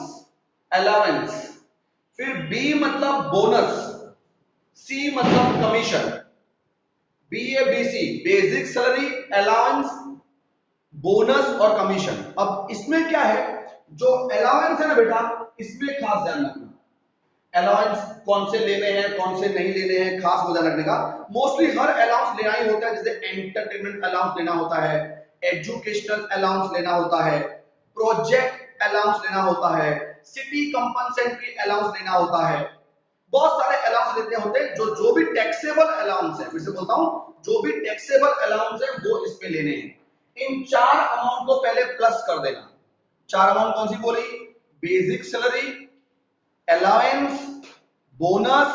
अलावेंस। फिर B मतलब बोनस, C मतलब commission. BABC basic salary, allowance, bonus और कमीशन। अब इसमें क्या है, जो अलाउंस है ना बेटा, इसमें खास ध्यान रखना। अलाउंस कौन से लेने हैं कौन से नहीं लेने हैं, खास ध्यान रखने का। मोस्टली हर अलाउंस लेना ही होता है, जैसे एंटरटेनमेंट अलाउंस लेना होता है, एजुकेशनल अलाउंस लेना होता है, प्रोजेक्ट अलाउंस लेना होता है, सिटी कंपनसेटरी अलाउंस लेना होता है। बहुत सारे अलाउंस लेते होते हैं। जो भी टैक्सेबल अलाउंस है, फिर से बोलता हूं, जो भी टैक्सेबल अलाउंस है वो इसमें लेने हैं। इन चार अमाउंट को पहले प्लस कर देना। चार अमाउंट कौन सी बोली? Basic salary, allowance, bonus,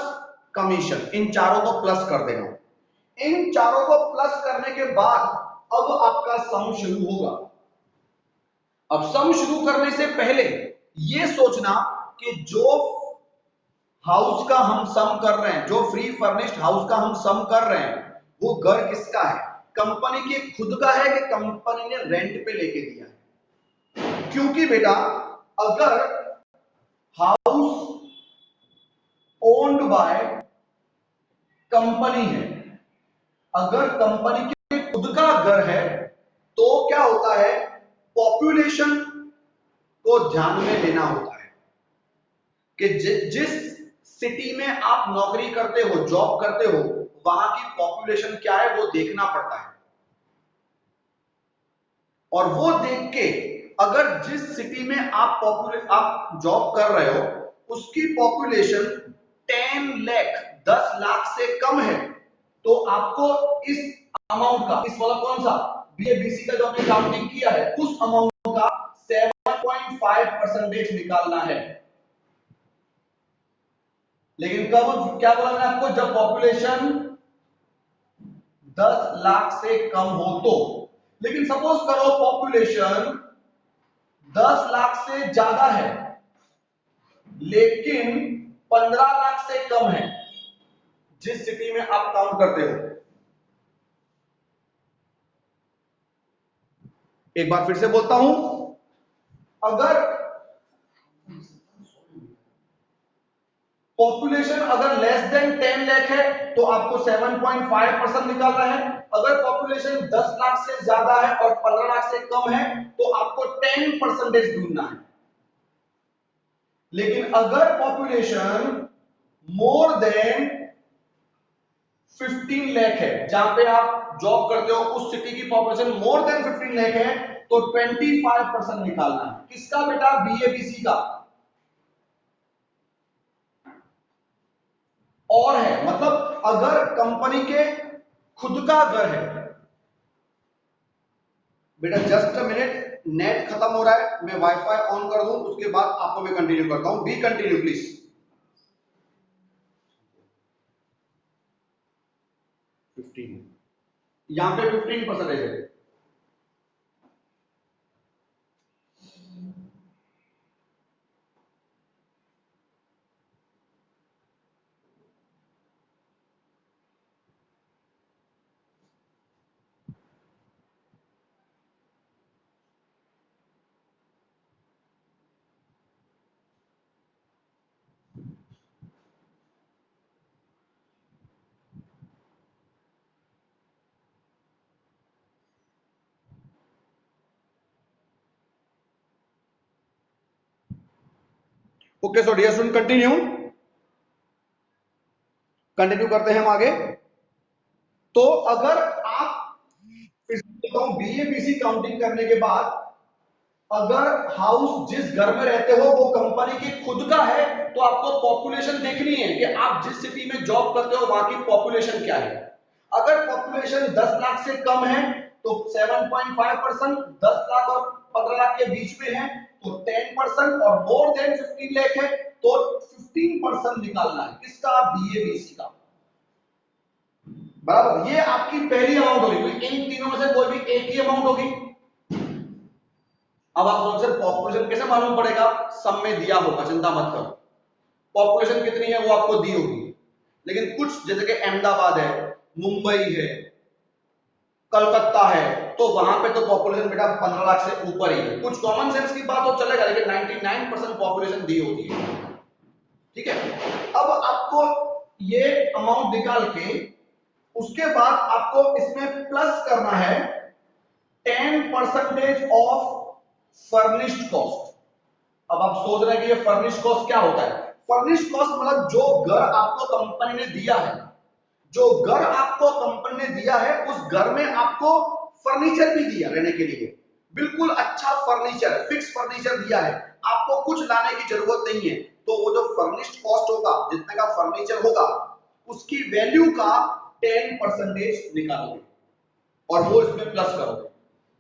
commission. इन चारों को प्लस कर देना। इन चारों को प्लस करने के बाद अब आपका सम शुरू होगा। अब सम शुरू करने से पहले यह सोचना कि जो हाउस का हम सम कर रहे हैं, जो फ्री फर्निश्ड हाउस का हम सम कर रहे हैं, वो घर किसका है? कंपनी के खुद का है कि कंपनी ने रेंट पे लेके दिया है? क्योंकि बेटा अगर हाउस ओन्ड बाय कंपनी है, अगर कंपनी के खुद का घर है, तो क्या होता है, पॉपुलेशन को ध्यान में लेना होता है कि जिस सिटी में आप नौकरी करते हो, जॉब करते हो, वहां की पॉपुलेशन क्या है वो देखना पड़ता है। और वो देख के अगर जिस सिटी में आप जॉब कर रहे हो उसकी पॉपुलेशन 10 लाख 10 लाख से कम है, तो आपको इस अमाउंट का, इस वाला कौन सा BABC का जो आपने काउंटिंग किया है, उस अमाउंट का 7.5% निकालना है। लेकिन कब, क्या बोला मैंने आपको, जब पॉपुलेशन 10 लाख से कम हो तो। लेकिन सपोज करो पॉपुलेशन 10 लाख से ज्यादा है लेकिन 15 लाख से कम है, जिस सिटी में आप काउंट करते हो। एक बार फिर से बोलता हूं, अगर पॉपुलेशन अगर लेस देन 10 लाख है तो आपको 7.5% निकालना है। अगर पॉपुलेशन 10 लाख से ज्यादा है और 15 लाख से कम है तो आपको 10% ढूंढना है। लेकिन अगर पॉपुलेशन मोर देन 15 लाख है, जहां पे आप जॉब करते हो उस सिटी की पॉपुलेशन मोर देन 15 लाख है, तो 25% निकालना है। किसका बेटा? BABC का। और है मतलब अगर कंपनी के खुद का घर है, बेटा जस्ट अ मिनट, नेट खत्म हो रहा है, मैं वाईफाई ऑन कर दूं, उसके बाद आपको मैं कंटिन्यू करता हूं। B continue please. 15, यहां पे 15% है। Okay so dear student, continue continue करते हैं हम आगे। तो अगर आप, फिर से कहता हूं, BABC काउंटिंग करने के बाद अगर हाउस जिस घर में रहते हो वो कंपनी की खुद का है तो आपको पॉपुलेशन देखनी है कि आप जिस सिटी में जॉब करते हो वहां की पॉपुलेशन क्या है। अगर पॉपुलेशन 10 लाख से कम है तो 7.5%, 10 लाख और 15 लाख के बीच में है तो 10%, और मोर देन 15 लाख है तो 15% निकालना है। किसका? बीएबीसी का। बराबर, ये आपकी पहली अमाउंट होगी। इन तीनों में से कोई भी एक ही अमाउंट होगी। अब आप सोच रहे पॉपुलेशन कैसे मालूम पड़ेगा? सब में दिया होगा, चिंता मत करो। पॉपुलेशन कितनी है वो आपको दी होगी, लेकिन कुछ जैसे कि अहमदाबाद है, मुंबई है, कलकत्ता है, तो वहां पे तो पॉपुलेशन बेटा 15 लाख से ऊपर ही है। कुछ कॉमन सेंस की बात हो चलेगा, लेकिन 99% पॉपुलेशन दी होती है। ठीक है, अब आपको ये अमाउंट निकाल के उसके बाद आपको इसमें प्लस करना है 10% ऑफ फर्निश्ड कॉस्ट। अब आप सोच रहे हैं कि ये फर्निश्ड कॉस्ट क्या होता है? फर्निश्ड कॉस्ट मतलब जो घर आपको कंपनी ने दिया है, जो घर आपको कंपनी ने दिया है उस घर में आपको फर्नीचर भी दिया रहने के लिए, बिल्कुल अच्छा फर्नीचर, फिक्स फर्नीचर दिया है, आपको कुछ लाने की जरूरत नहीं है। तो वो जो फर्निश्ड कॉस्ट होगा, जितने का फर्नीचर होगा, उसकी वैल्यू का 10% निकालोगे और वो इसमें प्लस करोगे।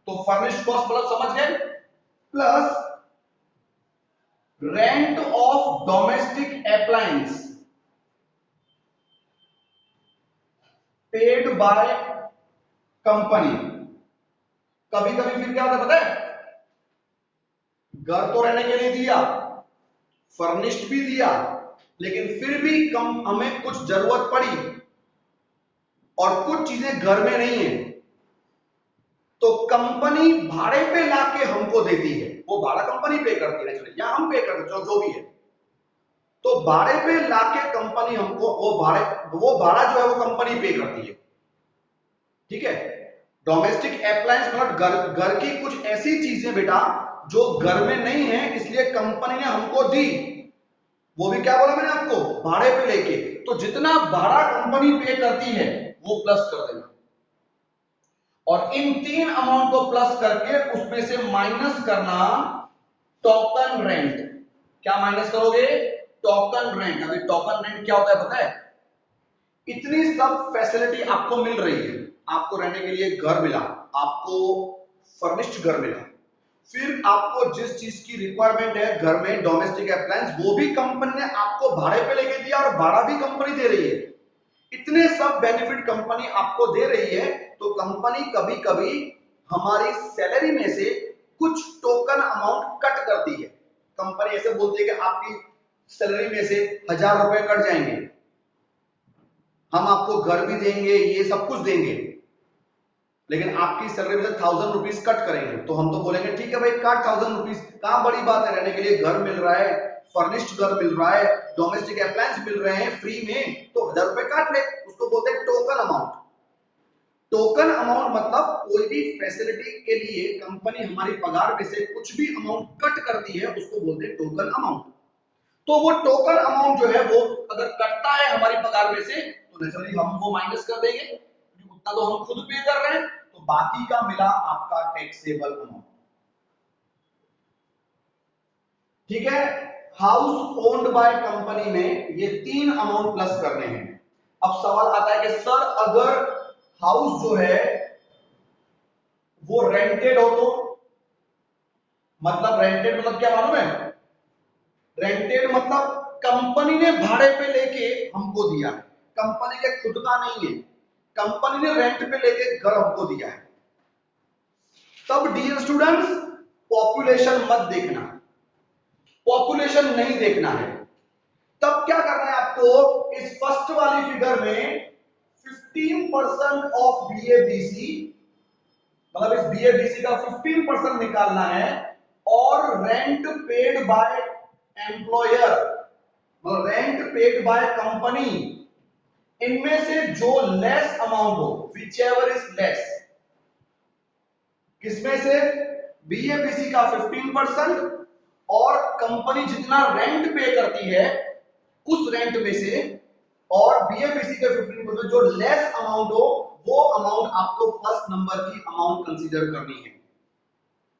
तो फर्निश्ड कॉस्ट मतलब समझ गए? Plus rent of domestic appliance paid by company. कभी कभी फिर क्या होता है पता है? घर तो रहने के लिए दिया, फर्निश्ड भी दिया, लेकिन फिर भी कम हमें कुछ जरूरत पड़ी और कुछ चीजें घर में नहीं है, तो कंपनी भाड़े पे लाके हमको देती है। वो भाड़ा कंपनी पे करती है या हम पे करते हैं, जो भी है। तो भाड़े पे लाके कंपनी हमको वो भाड़ा जो है वो कंपनी पे करती है। ठीक है, डोमेस्टिक अप्लायंस मतलब घर की कुछ ऐसी चीजें बेटा जो घर में नहीं है, इसलिए कंपनी ने हमको दी। वो भी क्या बोला मैंने आपको? भाड़े पे लेके। तो जितना भाड़ा कंपनी पे करती है वो प्लस कर देना, और इन तीन अमाउंट को प्लस करके उसमें से माइनस करना टोकन रेंट। क्या माइनस करोगे? Token rent. अभी टोकन रेंट क्या होता है पता है? इतनी सब फैसिलिटी आपको मिल रही है, आपको रहने के लिए घर मिला, आपको फर्निश्ड घर मिला, फिर आपको जिस चीज की रिक्वायरमेंट है घर में डोमेस्टिक अप्लायंस, वो भी कंपनी ने आपको भाड़े पे लेके दिया और भाड़ा भी कंपनी दे रही है। इतने सब बेनिफिट कंपनी आपको दे रही है, तो कंपनी कभी कभी हमारी सैलरी में से कुछ टोकन अमाउंट कट करती है। कंपनी ऐसे बोलती है कि आपकी सैलरी में से 1000 रुपए कट जाएंगे, हम आपको घर भी देंगे, ये सब कुछ देंगे, लेकिन आपकी सैलरी में से 1000 रुपीज कट करेंगे। तो हम तो बोलेंगे ठीक है भाई, काट 1000 रुपीज, कहां बड़ी बात है, रहने के लिए घर मिल रहा है, फर्निश्ड घर मिल रहा है, डोमेस्टिक अप्लायंस मिल रहे हैं फ्री में, तो 1000 रुपए काट ले। उसको बोलते हैं टोकन अमाउंट। टोकन अमाउंट मतलब कोई भी फैसिलिटी के लिए कंपनी हमारी पगार में से कुछ भी अमाउंट कट करती है, उसको बोलते हैं टोकन अमाउंट। तो वो टोकन अमाउंट जो है वो अगर कटता है हमारी पगार में से, तो नेचुरली हम वो माइनस कर देंगे, क्योंकि उतना तो हम खुद पे कर रहे हैं। तो बाकी का मिला आपका टैक्सेबल अमाउंट। ठीक है, हाउस ओन्ड बाय कंपनी में ये तीन अमाउंट प्लस करने हैं। अब सवाल आता है कि सर अगर हाउस जो है वो रेंटेड हो, तो मतलब रेंटेड मतलब क्या मालूम है? रेंटेड मतलब कंपनी ने भाड़े पे लेके हमको दिया है, कंपनी के खुद का नहीं है, कंपनी ने रेंट पे लेके घर हमको दिया है। तब डियर स्टूडेंट्स पॉपुलेशन मत देखना, पॉपुलेशन नहीं देखना है। तब क्या करना है आपको? इस फर्स्ट वाली फिगर में 15% ऑफ बीएबीसी, मतलब इस बीएबीसी का 15% निकालना है, और रेंट पेड बाय एम्प्लॉयर, मतलब रेंट पेड बाय कंपनी, इनमें से जो लेस अमाउंट हो, विच एवर इज लेस, किसमें से? बीएबीसी का 15% और कंपनी जितना रेंट पे करती है उस रेंट में से, और बीएबीसी के 15% जो लेस अमाउंट हो, वो अमाउंट आपको फर्स्ट नंबर की अमाउंट कंसीडर करनी है।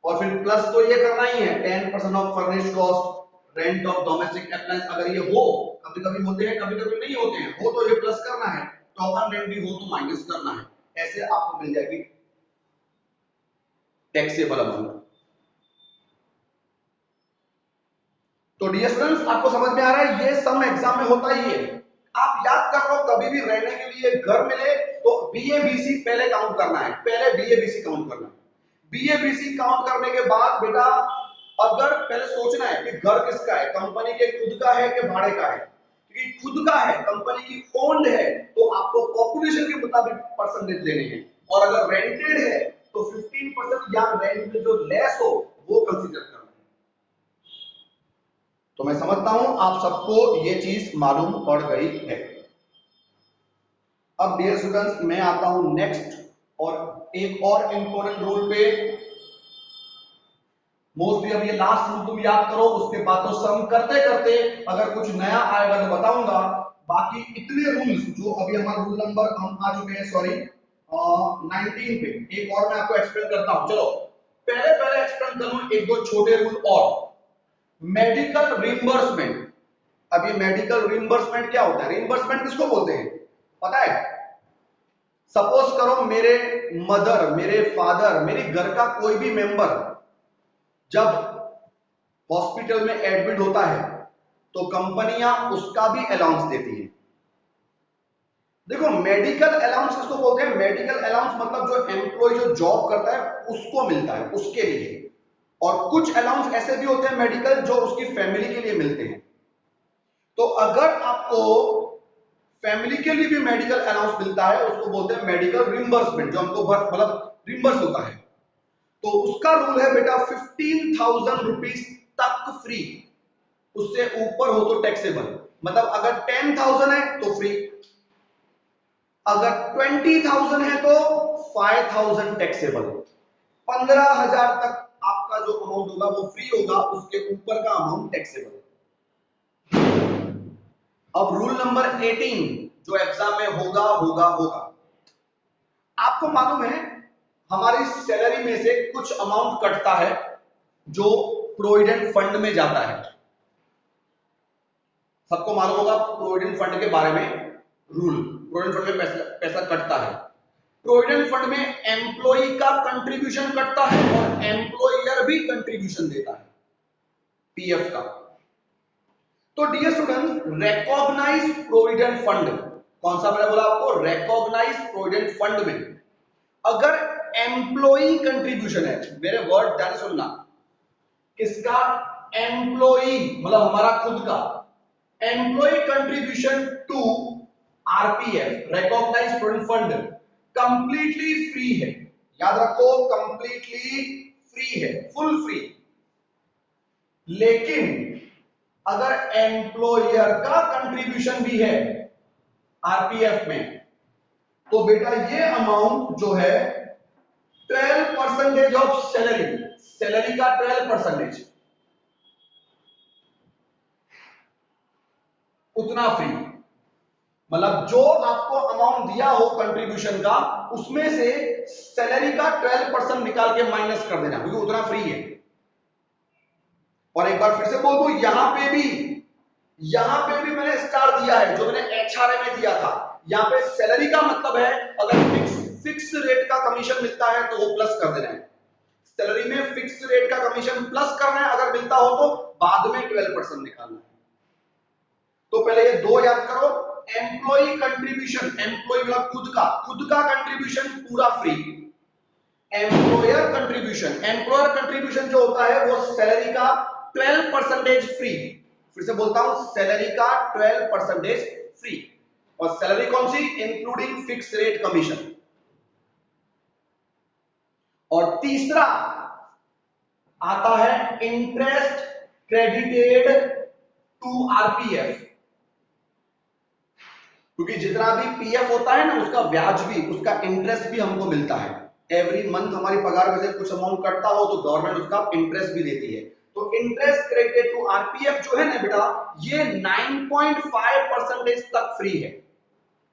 और फिर प्लस तो ये करना ही है 10% of furnished cost, rent of domestic appliance, अगर ये हो, कभी कभी होते हैं कभी कभी नहीं होते हैं, हो तो ये प्लस करना है, टोकन रेंट भी हो तो माइनस करना है, ऐसे आपको मिल जाएगी टैक्सेबल अमाउंट। तो डियर स्टूडेंट्स, आपको समझ में आ रहा है, ये सम एग्जाम में होता ही है। आप याद कर लो, कभी भी रहने के लिए घर मिले तो बीएबीसी पहले काउंट करना है, पहले बीएबीसी काउंट करना है। बीएबीसी काउंट करने के बाद बेटा अगर पहले सोचना है कि घर किसका है, कंपनी के खुद का है कि भाड़े का है। क्योंकि खुद का है, कंपनी की ओन्ड है, तो आपको पॉपुलेशन के मुताबिक परसेंटेज लेने हैं, और अगर रेंटेड है तो 15% या रेंट में जो लेस हो वो कंसीडर करना है। तो मैं समझता हूं आप सबको ये चीज मालूम पड़ गई है। अब डियर स्टूडेंट्स, मैं आता हूं नेक्स्ट और एक और इंपॉर्टेंट रूल पे। मोस्टली अब ये लास्ट रूल तुम याद करो, उसके बाद तो सम करते करते अगर कुछ नया आएगा तो बताऊंगा। बाकी इतने रूल्स जो अभी हमारा रूल नंबर हम आ चुके हैं, सॉरी 19 पे, एक और मैं आपको एक्सप्लेन करता हूं। चलो पहले पहले एक्सप्लेन करूं एक दो छोटे रूल और। Medical reimbursement. अब ये मेडिकल रिम्बर्समेंट क्या होता है, रिम्बर्समेंट किसको बोलते हैं पता है? सपोज करो मेरे मदर, मेरे फादर, मेरे घर का कोई भी मेंबर जब हॉस्पिटल में एडमिट होता है तो कंपनियां उसका भी अलाउंस देती है। देखो मेडिकल अलाउंस किसको बोलते हैं? मेडिकल अलाउंस मतलब जो एम्प्लॉय जो जॉब करता है उसको मिलता है, उसके लिए। और कुछ अलाउंस ऐसे भी होते हैं मेडिकल जो उसकी फैमिली के लिए मिलते हैं। तो अगर आपको फैमिली के लिए भी मेडिकल अलाउंस मिलता है उसको बोलते हैं मेडिकल रिम्बर्समेंट, जो हमको मतलब रिम्बर्स होता है। तो उसका रूल है बेटा 15,000 रुपीज तक फ्री, उससे ऊपर हो तो टैक्सेबल। मतलब अगर 10,000 है तो फ्री, अगर 20,000 है तो 5,000 टैक्सेबल। 15,000 तक आपका जो अमाउंट होगा वो फ्री होगा, उसके ऊपर का अमाउंट टैक्सेबल। अब रूल नंबर 18 जो एग्जाम में होगा होगा होगा, आपको मालूम है हमारी सैलरी में से कुछ अमाउंट कटता है जो प्रोविडेंट फंड में जाता है। सबको मालूम होगा प्रोविडेंट फंड के बारे में रूल। प्रोविडेंट फंड में पैसा कटता है। प्रोविडेंट फंड में एम्प्लॉय का कंट्रीब्यूशन कटता है और एम्प्लॉयर भी कंट्रीब्यूशन देता है, पीएफ का। तो dear student, recognise provident fund, कौन सा मैंने बोला आपको? रिकॉग्नाइज प्रोविडेंट फंड में अगर एम्प्लॉय कंट्रीब्यूशन है, मेरे वर्ड ध्यान से सुनना, किसका? एम्प्लॉय मतलब हमारा खुद का। Employ contribution to RPF, recognise provident fund, completely free है। याद रखो, कंप्लीटली फ्री है, फुल फ्री। लेकिन अगर एम्प्लॉयर का कंट्रीब्यूशन भी है आरपीएफ में तो बेटा ये अमाउंट जो है 12% ऑफ सैलरी, सैलरी का 12% उतना फ्री। मतलब जो आपको अमाउंट दिया हो कंट्रीब्यूशन का उसमें से सैलरी का 12% निकाल के माइनस कर देना, क्योंकि उतना फ्री है। और एक बार फिर से बोल दूं, यहां पे भी मैंने स्टार दिया है जो मैंने एचआरए में दिया था। यहां पे सैलरी का मतलब है अगर फिक्स रेट का कमीशन मिलता है तो वो प्लस कर देना है। सैलरी में फिक्स रेट का कमीशन प्लस करना है, अगर मिलता हो तो बाद में 12% निकालना है। तो पहले ये दो याद करो, एम्प्लॉय कंट्रीब्यूशन, एम्प्लॉय मतलब खुद का कंट्रीब्यूशन पूरा फ्री। एम्प्लॉयर कंट्रीब्यूशन जो होता है वो सैलरी का 12% फ्री। फिर से बोलता हूं, सैलरी का 12% फ्री। और सैलरी कौन सी? Including fix rate commission. और तीसरा आता है इंटरेस्ट क्रेडिटेड टू आरपीएफ, क्योंकि जितना भी पीएफ होता है ना उसका ब्याज भी, उसका इंटरेस्ट भी हमको मिलता है। एवरी मंथ हमारी पगार में से कुछ अमाउंट कटता हो तो गवर्नमेंट उसका इंटरेस्ट भी देती है। तो इंटरेस्ट क्रेडिटेड टू आरपीएफ जो है ना बेटा, ये 9.5% तक फ्री है।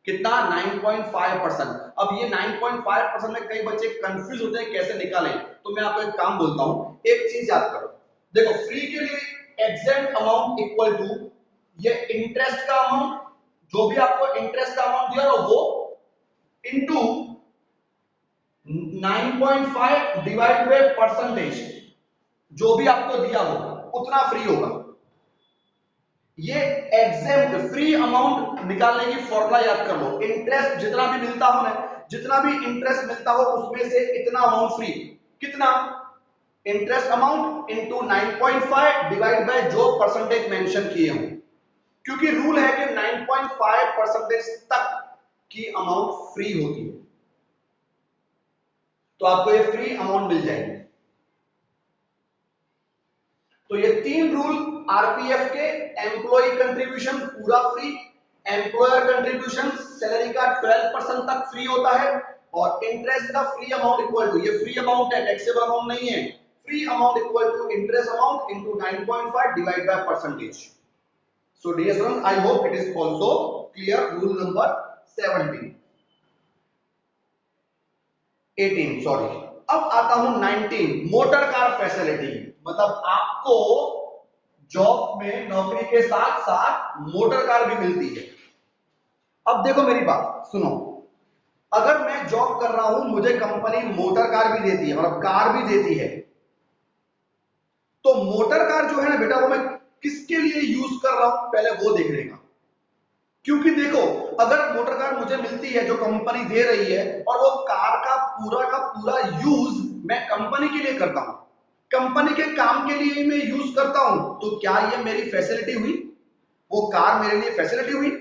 कितना 9.5%। अब ये 9.5% में कई बच्चे कंफ्यूज होते हैं कैसे निकालें, तो मैं आपको एक काम बोलता हूं, एक चीज याद करो। देखो फ्री के लिए एग्जैक्ट अमाउंट इक्वल टू ये इंटरेस्ट का अमाउंट, जो भी आपको इंटरेस्ट का अमाउंट दिया हो वो इनटू 9.5 डिवाइड बाय परसेंटेज, जो भी आपको दिया हो उतना फ्री होगा। ये एग्जैक्ट फ्री अमाउंट निकालने की फॉर्मूला याद कर लो। इंटरेस्ट जितना भी मिलता हो ना, जितना भी इंटरेस्ट मिलता हो उसमें से इतना अमाउंट फ्री। कितना? Interest amount into 9.5 divide bye जो परसेंटेज मेंशन किए हो, क्योंकि रूल है कि 9.5% तक की अमाउंट फ्री होती है, तो आपको ये फ्री अमाउंट मिल जाएगी। तो ये तीन रूल आरपीएफ के, एम्प्लॉय कंट्रीब्यूशन पूरा फ्री, एम्प्लॉयर कंट्रीब्यूशन सैलरी का 12% तक फ्री होता है, और इंटरेस्ट का फ्री अमाउंट इक्वल टू, ये फ्री अमाउंट है, टैक्सेबल अमाउंट नहीं है, free amount equal to interest amount into 9.5 divide by percentage. So dear students, I hope it is also clear. Rule number 18 sorry. अब आता हूं 19, मोटर कार फैसिलिटी। मतलब आपको जॉब में नौकरी के साथ साथ मोटर कार भी मिलती है। अब देखो मेरी बात सुनो, अगर मैं जॉब कर रहा हूं, मुझे कंपनी मोटर कार भी देती है, मतलब कार भी देती है, तो मोटर कार जो है ना बेटा, वो मैं किसके लिए यूज कर रहा हूं पहले वो देखने का। क्योंकि देखो अगर मोटर कार मुझे मिलती है जो कंपनी दे रही है, और वो कार का पूरा यूज मैं कंपनी के लिए करता हूं, कंपनी के काम के लिए मैं यूज करता हूं, तो क्या ये मेरी फैसिलिटी हुई? वो कार मेरे लिए फैसिलिटी हुई?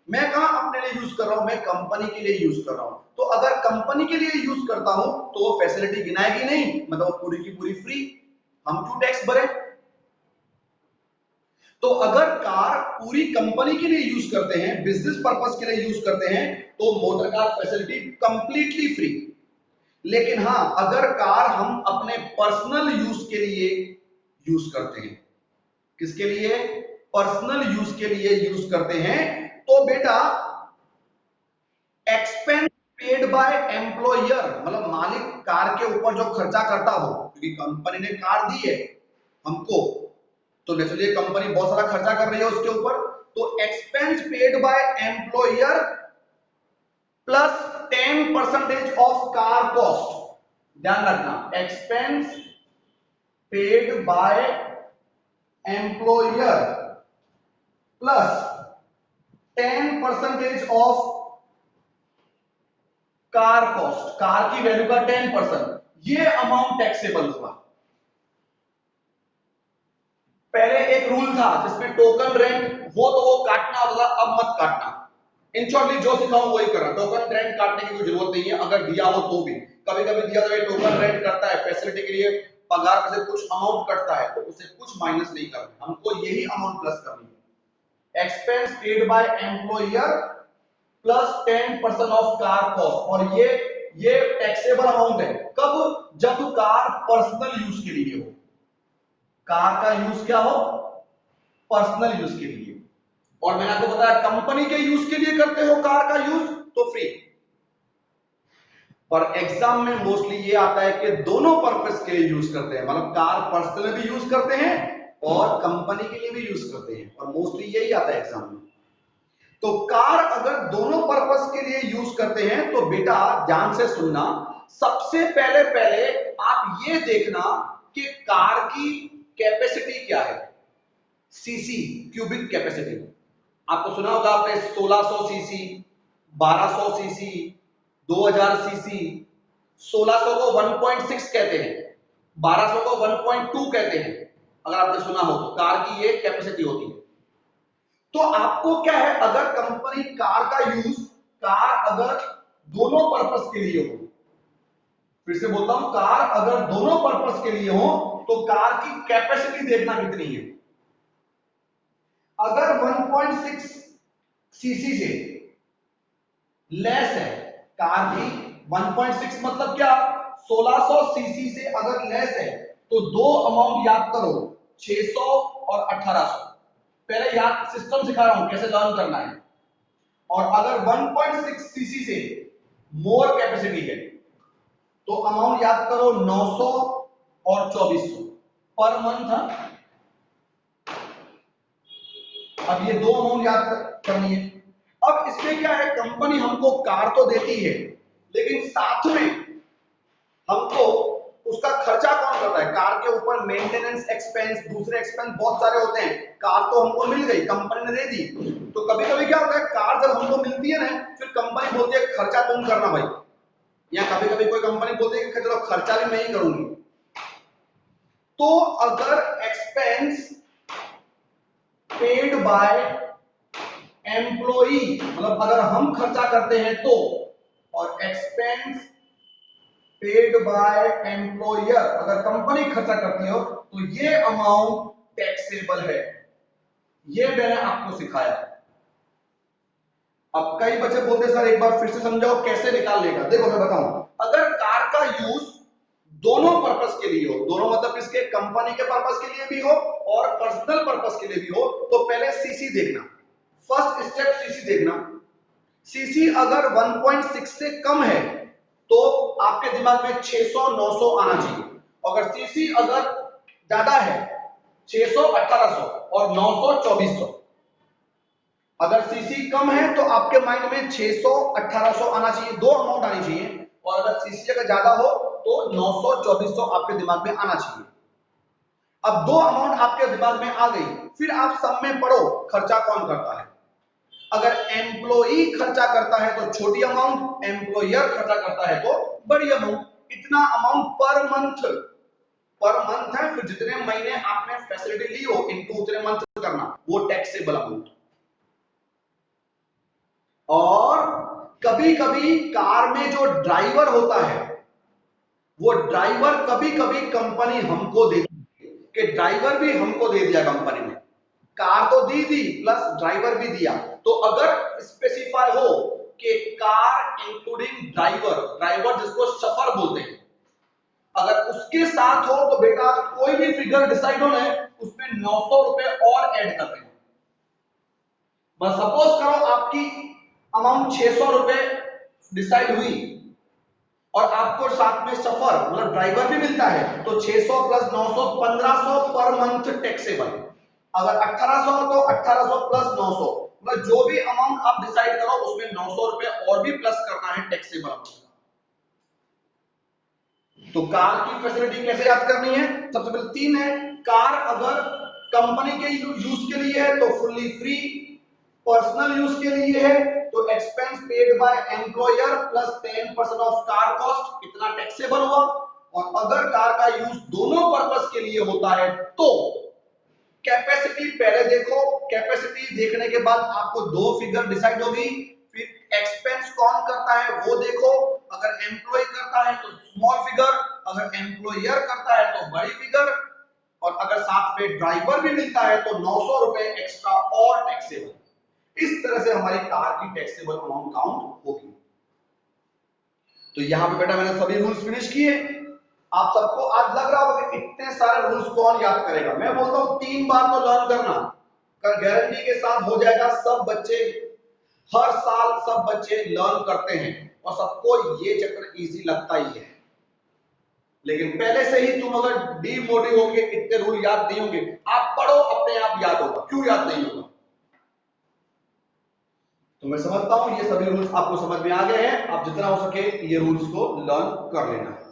मैं कहां अपने लिए यूज कर रहा हूं, मैं कंपनी के लिए यूज कर रहा हूं। तो अगर कंपनी के लिए यूज करता हूं तो वो फैसिलिटी गिनाएगी नहीं, मतलब वो पूरी की पूरी फ्री, हम क्यों टैक्स भरे? तो अगर कार पूरी कंपनी के लिए यूज करते हैं, बिजनेस पर्पस के लिए यूज करते हैं, तो motor car facility completely free. लेकिन हां, अगर कार हम अपने पर्सनल यूज के लिए यूज करते हैं, किसके लिए? पर्सनल यूज के लिए यूज करते हैं, तो बेटा एक्सपेंस पेड बाय एम्प्लॉयर, मतलब मालिक कार के ऊपर जो खर्चा करता हो, क्योंकि कंपनी ने कार दी है हमको, तो नेचुरली कंपनी बहुत सारा खर्चा कर रही है उसके ऊपर, तो expense paid by employer plus 10% of car cost. ध्यान रखना, expense paid by employer plus 10% of car cost, car की वैल्यू का 10%, ये अमाउंट टैक्सेबल होगा। पहले एक रूल था जिसमें टोकन रेंट, वो काटना होता था, अब मत काटना। इन शॉर्टली जो सिखाऊं वही करना, टोकन रेंट काटने की कोई जरूरत नहीं है, अगर दिया हो तो भी। कभी कभी दिया तो ये टोकन रेंट करता है, फैसिलिटी के लिए पगार में से कुछ अमाउंट कटता है, तो उसे कुछ माइनस नहीं करना, हमको यही अमाउंट प्लस करनी है। Expense paid by employer plus 10% of car cost, और ये टैक्सेबल अमाउंट है। कब? जब कार पर्सनल यूज के लिए हो। कार का यूज क्या हो? पर्सनल यूज के लिए। और मैंने आपको बताया कंपनी के यूज के लिए करते हो कार का यूज तो फ्री। पर एग्जाम में मोस्टली ये आता है कि दोनों पर्पस के लिए यूज करते हैं, मतलब कार पर्सनल भी यूज करते हैं और कंपनी के लिए भी यूज करते हैं, और मोस्टली यही आता है एग्जाम में। तो कार अगर दोनों पर्पस के लिए यूज करते हैं तो बेटा ध्यान से सुनना, सबसे पहले आप ये देखना कि कार की कैपेसिटी क्या है। CC, cubic capacity. आपको सुना होगा आपने 1600 सीसी, 1200 सीसी, 2000 सीसी। 1600 को 1.6 कहते हैं, 1200 को 1.2 कहते हैं, अगर आपने सुना हो तो। कार की ये कैपेसिटी होती है। तो आपको क्या है, अगर कंपनी कार का यूज, कार अगर दोनों पर्पस के लिए हो, फिर से बोलता हूं, कार अगर दोनों पर्पस के लिए हो तो कार की कैपेसिटी देखना कितनी है। अगर 1.6 सीसी से लेस है कार की, 1.6 मतलब क्या, 1600 सीसी से अगर लेस है, तो दो अमाउंट याद करो, 600 और 1800। पहले याद, सिस्टम सिखा रहा हूं कैसे लर्न करना है। और अगर 1.6 सीसी से मोर कैपेसिटी है तो अमाउंट याद करो 900 और 2400 पर मंथ था। अब ये दो अमाउंट याद करनी है। अब इसमें क्या है, कंपनी हमको कार तो देती है लेकिन साथ में हमको उसका खर्चा कौन करता है, कार के ऊपर मेंटेनेंस एक्सपेंस, दूसरे एक्सपेंस बहुत सारे होते हैं। कार तो हमको मिल गई, कंपनी ने दे दी, तो कभी कभी क्या होता है, कार जब हमको मिलती है ना, फिर कंपनी बोलती है खर्चा तुम करना भाई, या कभी कभी कोई कंपनी बोलती है कि चलो खर्चा भी मैं ही करूंगी। तो अगर एक्सपेंस पेड बाय एम्प्लॉई, मतलब अगर हम खर्चा करते हैं तो, और एक्सपेंस पेड बाय एम्प्लॉयर अगर कंपनी खर्चा करती हो तो ये अमाउंट टैक्सेबल है। ये मैंने आपको सिखाया। अब कई बच्चे बोलते हैं सर एक बार फिर से समझाओ कैसे निकाल लेगा। देखो मैं बताऊं, अगर कार का यूज दोनों पर्पस के लिए हो, दोनों मतलब इसके कंपनी के पर्पस के लिए भी हो और पर्सनल पर्पस के लिए भी हो, तो पहले सीसी देखना। फर्स्ट स्टेप सीसी देखना। सीसी अगर 1.6 से कम है तो आपके दिमाग में 600 900 आना चाहिए। अगर सीसी अगर ज्यादा है 600 1800 और 900 2400। अगर सीसी कम है तो आपके माइंड में 600 1800 आना चाहिए, दो अमाउंट आनी चाहिए। और अगर सीसी अगर ज्यादा हो तो 900 2400 आपके दिमाग में आना चाहिए। अब दो अमाउंट आपके दिमाग में आ गई, फिर आप सब में पढ़ो खर्चा कौन करता है। अगर एम्प्लॉई खर्चा करता है तो छोटी अमाउंट, एम्प्लॉयर खर्चा करता है तो बड़ी अमाउंट। इतना अमाउंट पर मंथ है, फिर जितने महीने आपने फैसिलिटी ली हो इनको उतने मंथ करना, वो टैक्सेबल अमाउंट। और कभी कभी कार में जो ड्राइवर होता है वो ड्राइवर कभी कभी कंपनी हमको देती है, कि ड्राइवर भी हमको दे दिया कंपनी ने, कार तो दी प्लस ड्राइवर भी दिया। तो अगर स्पेसिफाई हो कि कार इंक्लूडिंग ड्राइवर जिसको शफर बोलते हैं, अगर उसके साथ हो तो बेटा कोई भी फिगर डिसाइड होने उसमें 900 रुपए और ऐड कर देंगे। बस सपोज करो आपकी अमाउंट 600 रुपए डिसाइड हुई और आपको साथ में सफर मतलब ड्राइवर भी मिलता है, तो 600 प्लस 900 1500 पर मंथ टैक्सेबल। अगर 1800 तो 1800 प्लस 900, मतलब जो भी अमाउंट आप डिसाइड करो उसमें 900 रुपए और भी प्लस करना है टैक्सेबल अमाउंट। तो कार की फैसिलिटी कैसे याद करनी है, सबसे पहले तीन है। कार अगर कंपनी के यूज के लिए है तो फुल्ली फ्री, पर्सनल यूज के लिए है तो expense paid by employer plus 10% of car cost, इतना टैक्सेबल हुआ। और अगर कार का यूज दोनों पर्पस के लिए होता है तो कैपेसिटी पहले देखो, कैपेसिटी देखने के बाद आपको दो फिगर डिसाइड होगी, फिर एक्सपेंस कौन करता है वो देखो। अगर एम्प्लॉय करता है तो स्मॉल फिगर, अगर एम्प्लॉयर करता है तो बड़ी फिगर, और अगर साथ में ड्राइवर भी मिलता है तो 900 रुपए एक्स्ट्रा और टैक्सेबल। इस तरह से हमारी कार की टैक्सेबल अमाउंट काउंट होगी। तो यहां पे बेटा मैंने सभी रूल्स फिनिश किए। आप सबको आज लग रहा होगा कि इतने सारे रूल्स कौन याद करेगा। मैं बोलता हूं 3 बार तो लर्न करना, कर गारंटी के साथ हो जाएगा। सब बच्चे हर साल सब बच्चे लर्न करते हैं और सबको ये चैप्टर इजी लगता ही है, लेकिन पहले से ही तुम अगर डीमोटिव होगे, इतने रूल याद नहीं होंगे, आप पढ़ो अपने आप याद होगा, क्यों याद नहीं होगा। तो मैं समझता हूं ये सभी रूल्स आपको समझ में आ गए हैं। आप जितना हो सके ये रूल्स को लर्न कर लेना है।